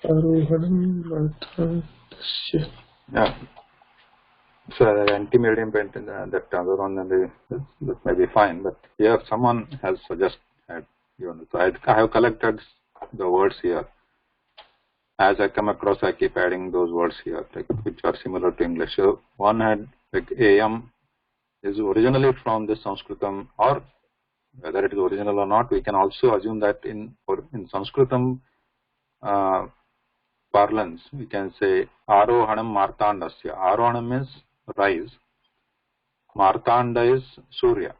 Arohanam Vartha Tasya.
Yeah. So anti-medium paint, that other one, that may be fine. But here someone has suggested, so I have collected the words here. As I come across, I keep adding those words here, like, which are similar to English. So one had like am is originally from the Sanskritam, or whether it is original or not, we can also assume that in Sanskritam parlance, we can say Arohanam Martandasya. Arohanam means rise. Martanda is Surya,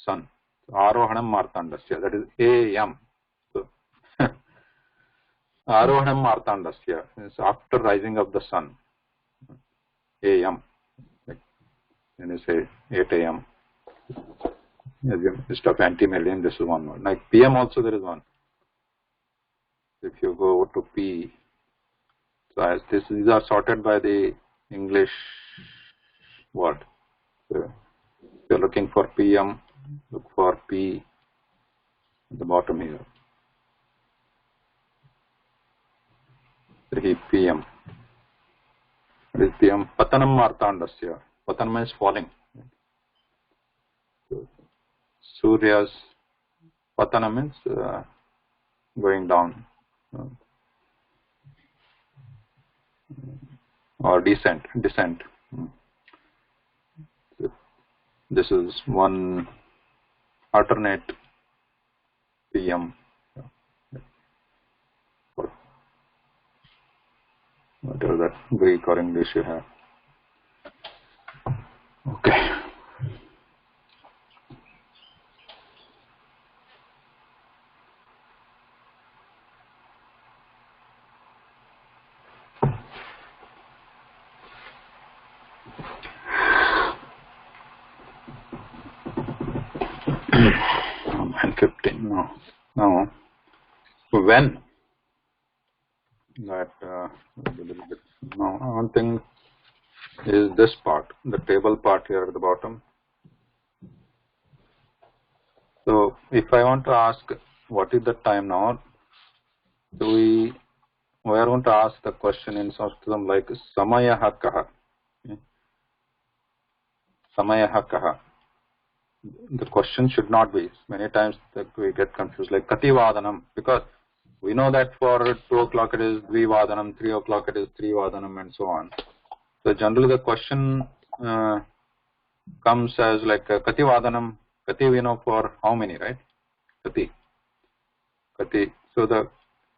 sun. Arohanam Martandasya. That is AM. So Arohanam Martandasya is after rising of the sun. AM. Like when you say 8 AM. Instead of anti-medium, this is one word. Like PM also there is one. If you go to P, so as these are sorted by the English word. So if you're looking for PM, look for P at the bottom here. 3 PM. What is PM? Patanam Martandasya. Patanam means falling. Surya's Patanam means going down. Or descent. This is one alternate PM. Whatever that Greek or English you have. Okay. And 15 now. Now, when that a little bit. Now, one thing is this part, the table part here at the bottom. So, if I want to ask what is the time now, so we are going to ask the question in Sanskrit like Samayaha Kaha. Samayaha Kaha. The question should not be, many times that we get confused, like Kati Vadanam, because we know that for 2 o'clock it is Dvi Vadanam, 3 o'clock it is 3 Vadanam, and so on. So generally the question comes as like Kati Vadanam, Kati we know for how many, right? Kati. So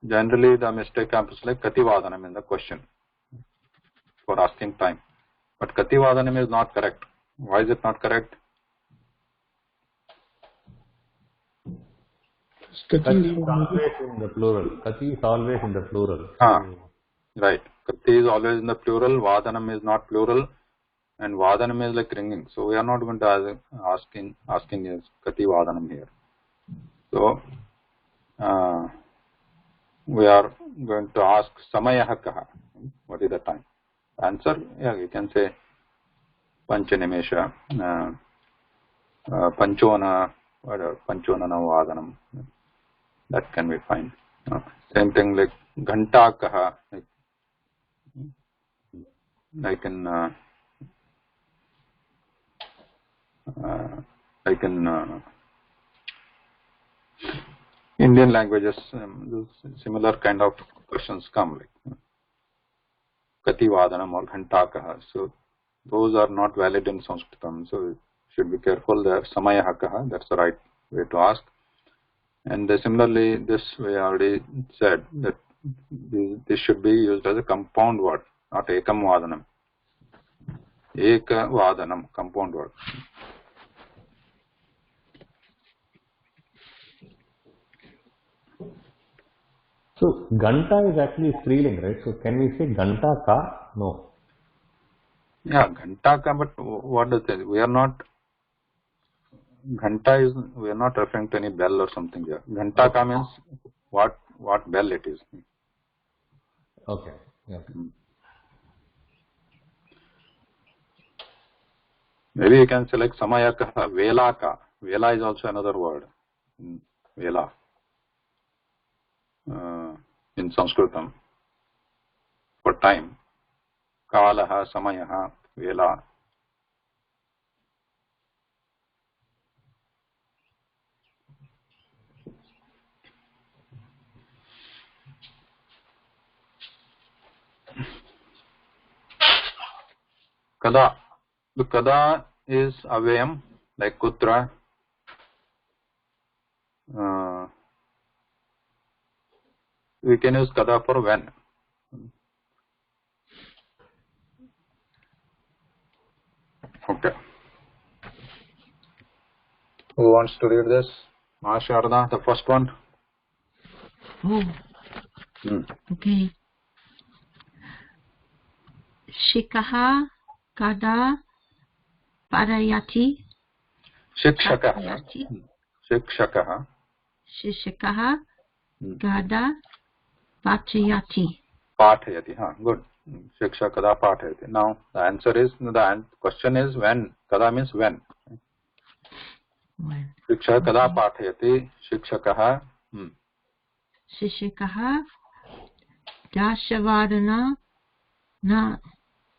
generally the mistake comes like Kati Vadanam in the question for asking time. But Kati Vadanam is not correct. Why is it not correct?
Kati is always in the plural. Kati is always in the plural.
Right. Kati is always in the plural. Vadanam is not plural. And Vadanam is like ringing. So we are not going to asking is Kati Vadanam here. So we are going to ask Samayaha Kaha. What is the time? Answer, yeah, you can say Panchanimesha, Panchona, whatever, Panchonana Vadanam. That can be fine. Same thing like Ghanta Kaha, like in Indian languages, similar kind of questions come like Kati Vadanam or Ghanta Kaha. So those are not valid in Sanskritam. So should be careful there. Samayaha Kaha, that's the right way to ask. And similarly, this we already said that this should be used as a compound word, not Ekam Vadanam. Eka Vadanam, compound word.
So, Ganta is actually striling, right? So, can we say Ganta Ka? No.
Yeah, Ghanta Ka, but what does it? We are not. Ghanta is, we are not referring to any bell or something there. Ghanta Ka means what bell it is.
Okay. Yeah.
Maybe you can say like Samaya Ka, Vela Ka. Vela is also another word. Vela. In Sanskritam. For time. Kalaha, Samayaha, Vela. kada. The kada is avyayam, like kutra. We can use kada for when. Okay. Who wants to read this? Sharda, the first one.
Oh. Okay. Shikaha kada parayati.
Shikshakaha. Shikshakaha.
Shishikaha kada pathayati.
Pathayati. Good. Shiksha kada pathayati. Now the answer is, the question is when. Kada means when.
When.
Shiksha kada pathayati. Shikshakaha.
Shishikaha dashavadana na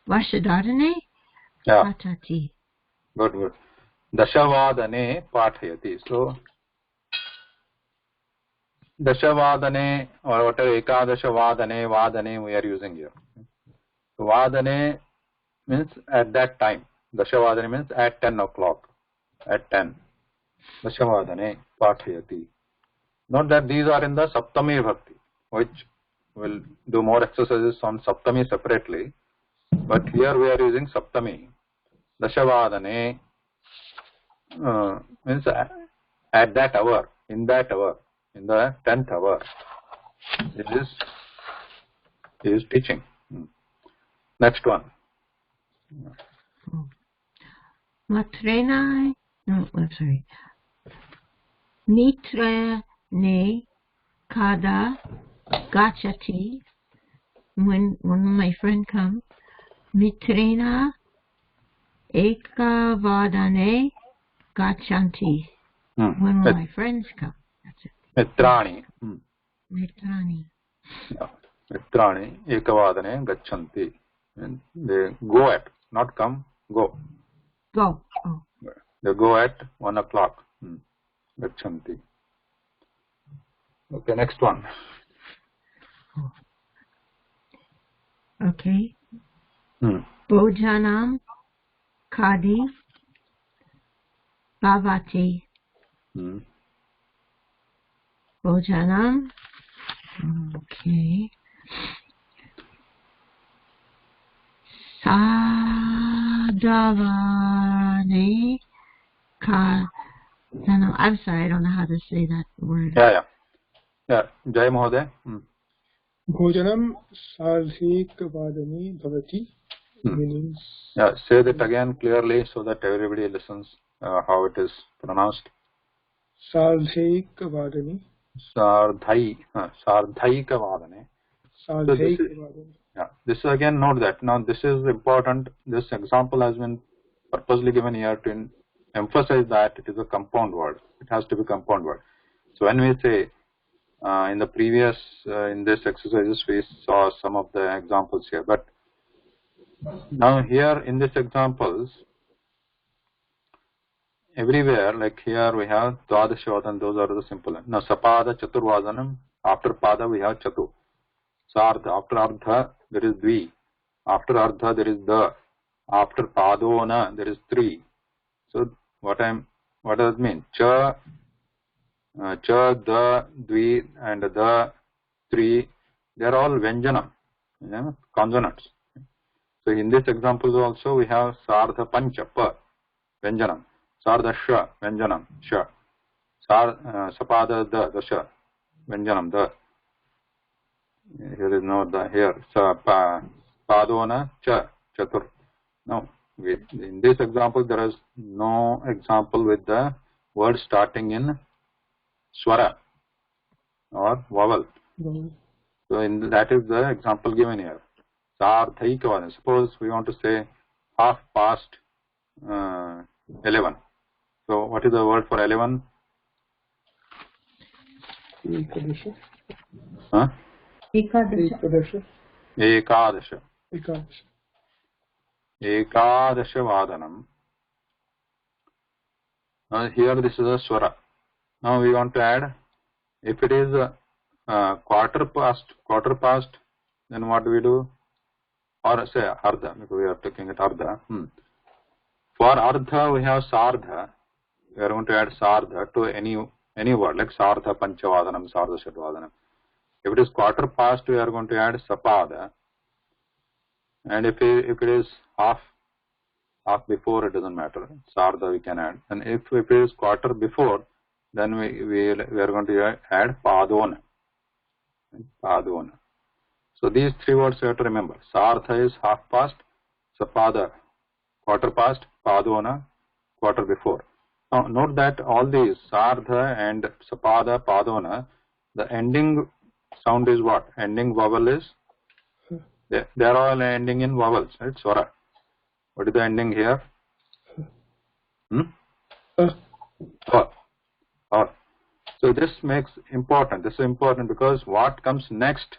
vashadharane patati.
Good, good. Dashavadane pathayati. So Dashavadane or whatever Ekadashavadane, Vadane we are using here. So Vadane means at that time. Dashavadane means at 10 o'clock. At 10. Dashavadane pathayati. Note that these are in the Saptami Bhakti, which will do more exercises on Saptami separately. But here we are using Saptami. Dashavadane means at that hour, in that hour, in the 10th hour. This is teaching. Next one.
Matrena, no, I'm sorry. Mitra ne kada gachati. When my friend comes, Mitrena ekavadane gachanti. When my friends come. That's it.
Mitrani.
Mitrani.
Mitrani ekavadane gachanti. And they go at, not come, go.
Go. Oh.
They go at 1 o'clock. Gachanti. Okay, next one.
Okay. Bhojanam kadi bhavati. Bhojanam. Okay. Sadavane ka. No, I'm sorry, I don't know how to say that word.
Yeah. Jai Mahoday.
Bhojanam sadhikavadani bhavati. Meanings.
Yeah, say that again clearly so that everybody listens how it is pronounced.
Sadhikavadani.
Sardhaikavadane.
Sadhaikavadani.
This is again, note that. Now this is important. This example has been purposely given here to emphasize that it is a compound word. It has to be compound word. So when we say in the previous, in this exercises we saw some of the examples here. But now here in these examples, everywhere, like here we have Dwadashavadan, those are the simple. Now Sapada Chaturvadanam, after Pada we have Chatu. Sardha, after Ardha there is Dvi. After Ardha there is Da. After Padona there is 3. So what does it mean? Cha, Da, Dvi and Da, 3, they are all Vyanjanam, consonants. So in this example also we have Sardha Pancha, Pa, Vyanjanam. Sardha Sha, Vyanjanam, Sha. Sapada Da, Dasha, Vyanjanam, Da. Here is no Da here. Padona, Cha, Chatur. Now, in this example there is no example with the word starting in Swara or vowel. So that is the example given here. Sardhaikavadana. Suppose we want to say 11:30. So what is the word for 11?
Ekadasha.
Ekadasha.
Ekadasha.
Ekadasha.
Ekadashavadanam. Now here this is a swara. Now we want to add, if it is quarter past, then what do we do? or say ardha, because we are taking it ardha. For ardha we have sardha. We are going to add sardha to any word like sardha panchavadanam, sardha shatvadanam. If it is quarter past, we are going to add sapada. And if it is half before, it doesn't matter. Sardha we can add. And if it is quarter before, then we are going to add padona. Padona. So these three words you have to remember. Sardha is half past, sapada quarter past, padona quarter before. Now note that all these sardha and sapada, padona, the ending sound is what? Ending vowel is, they are all ending in vowels, right? Swara. What is the ending here? So this makes important. This is important because what comes next,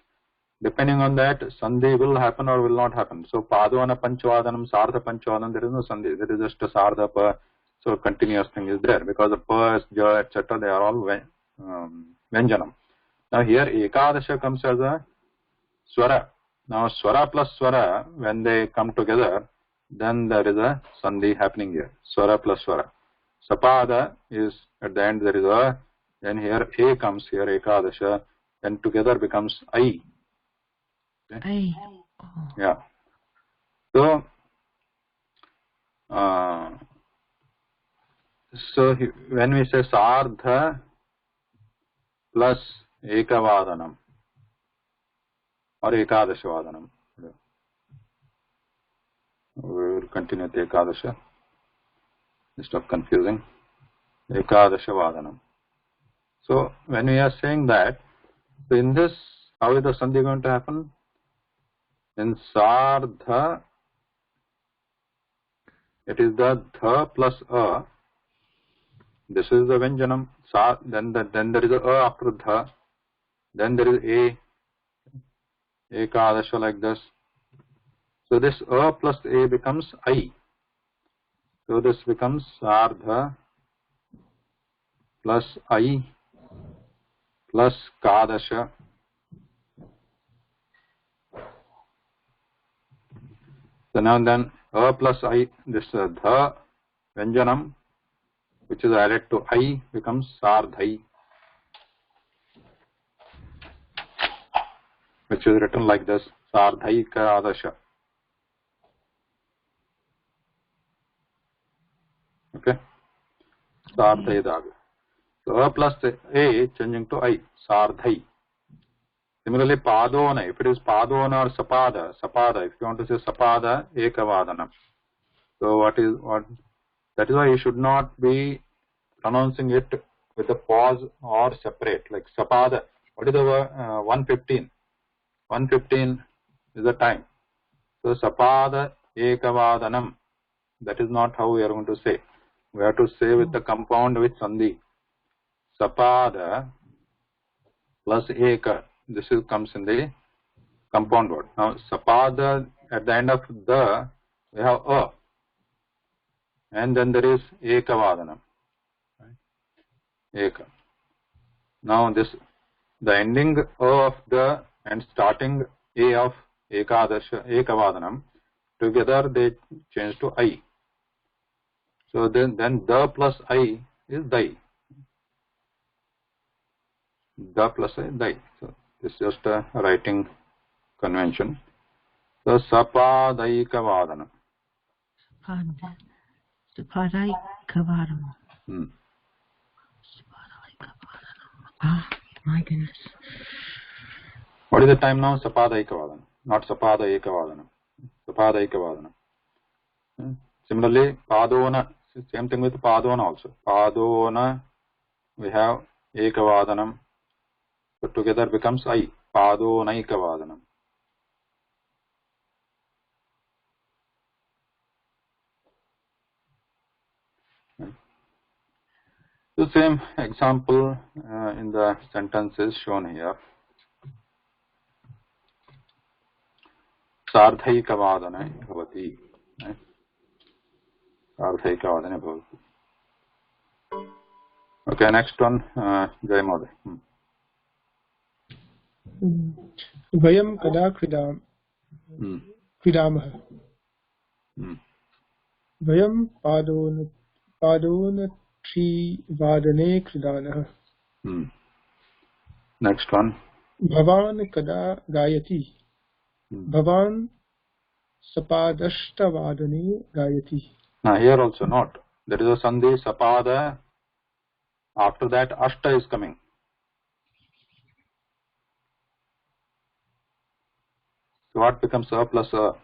depending on that, sandhi will happen or will not happen. So padona panchavadanam, sardha panchavadanam, there is no sandhi. There is just a sardha pa. So continuous thing is there because the pa, ja, etc. They are all vyanjanam. Now here ekadasha comes as a swara. Now swara plus swara, when they come together, then there is a sandhi happening here. Swara plus swara. Sapada is at the end there is a, then here a comes here, ekadasha, then together becomes I. Okay? Yeah. So, when we say sardha plus ekavadanam or ekadashavadanam, we will continue with ekadasha instead of confusing. Ekadashavadanam. So when we are saying that, so in this, how is the sandhi going to happen? In sardha, it is the dha plus a. This is the vyanjanam. Then there is a after dha. Then there is a, ekadasha like this. So this a plus a becomes I. So this becomes sardha plus I plus kadasha. So now then a plus I, this dha vyanjanam, which is added to I, becomes sardhai, which is written like this, sardhai kadasha. Okay, sardhai daga. So a plus a changing to I, sardhai. Similarly, padona, if it is padona or sapada, if you want to say sapada, ekavadanam. So that is why you should not be pronouncing it with a pause or separate, like sapada. What is the 1:15? 1:15 is the time. So sapada ekavadanam. That is not how we are going to say. We have to say with the compound with sandhi. Sapada plus eka. This comes in the compound word. Now sapada, at the end of the, we have a, and then there is ekavadanam. Right? Eka. Now the ending a of the and starting a of ekavadanam, together they change to I. So then the plus I is dai. The plus I, dai. So this is just a writing convention. So sapadaikavadanam.
Sapadaikavadanam. Ah, my goodness.
What is the time now? Sapadaikavadanam, not sapadaikavadanam. Sapadaikavadanam. Similarly, padona, same thing with padona also. Padona, we have ekavadanam. So together becomes I. Padonaikavadanam. The same example in the sentence is shown here. Sardhaikavadane bhavati. Sardhaikavadane bhavati. Okay, next one, Jai Mode.
Vayam kada kridam. क्रीडामः वयं पादोनत्रिवादने क्रीडामः
Next one.
भवान् कदा गायति भवान् सपादष्टवादने गायति
Now here also note there is a sandhi sapada, after that ashta is coming. So what becomes a plus a?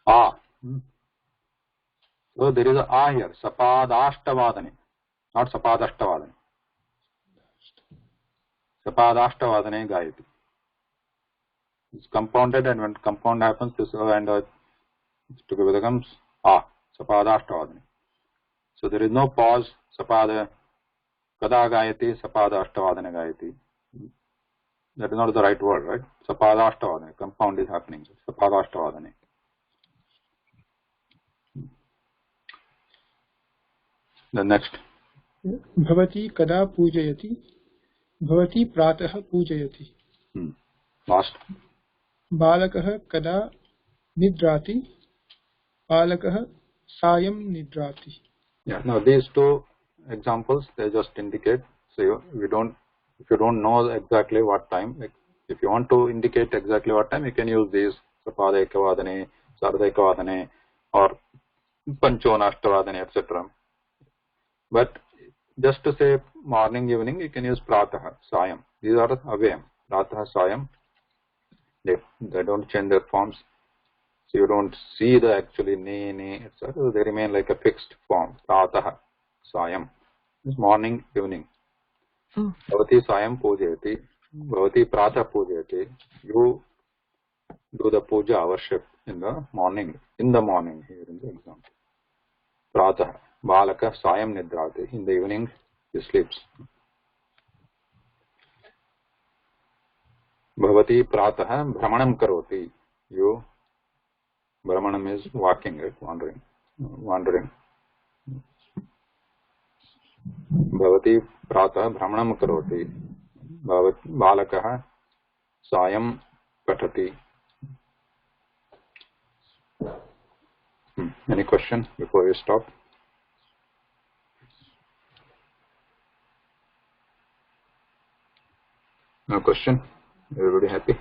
A. So there is a a here, sapadashtavadane, not sapadashtavadane. Sapadashtavadane gayati. It's compounded, and when compound happens, this and together becomes a, sapadashtavadane. So there is no pause, sapada, kada gayati, sapadashtavadane gayati. That is not the right word, right? Sapadashtavadane, compound is happening. Sapadashtavadane. The next.
भवती कदा पूजयति भवती प्रातः पूजयति
Last.
बालकः कदा निद्राति बालकः सायं निद्राति.
Yeah. Now these two examples, they just indicate. So if you don't know exactly what time, like if you want to indicate exactly what time, you can use these sapada ekavadane, sarda ekavadane, or panchonashtavadane, etc. But just to say morning, evening, you can use pratah, sayam. These are avayam. Pratah, sayam. They don't change their forms. So you don't see the actually ne, etc. So they remain like a fixed form. Pratah, sayam. It's morning, evening. Bhavati sayam pujayati. Bhavati pratah pujayati. You do the puja, worship in the morning. In the morning, here in the example. Pratah. Balaka sayam nidrati. In the evening, he sleeps. Bhavati pratah brahmanam karoti. You, brahmanam is walking, right? Wandering. Bhavati pratah brahmanam karoti. Balakah sayam patati. Any question before we stop? No question? Everybody happy?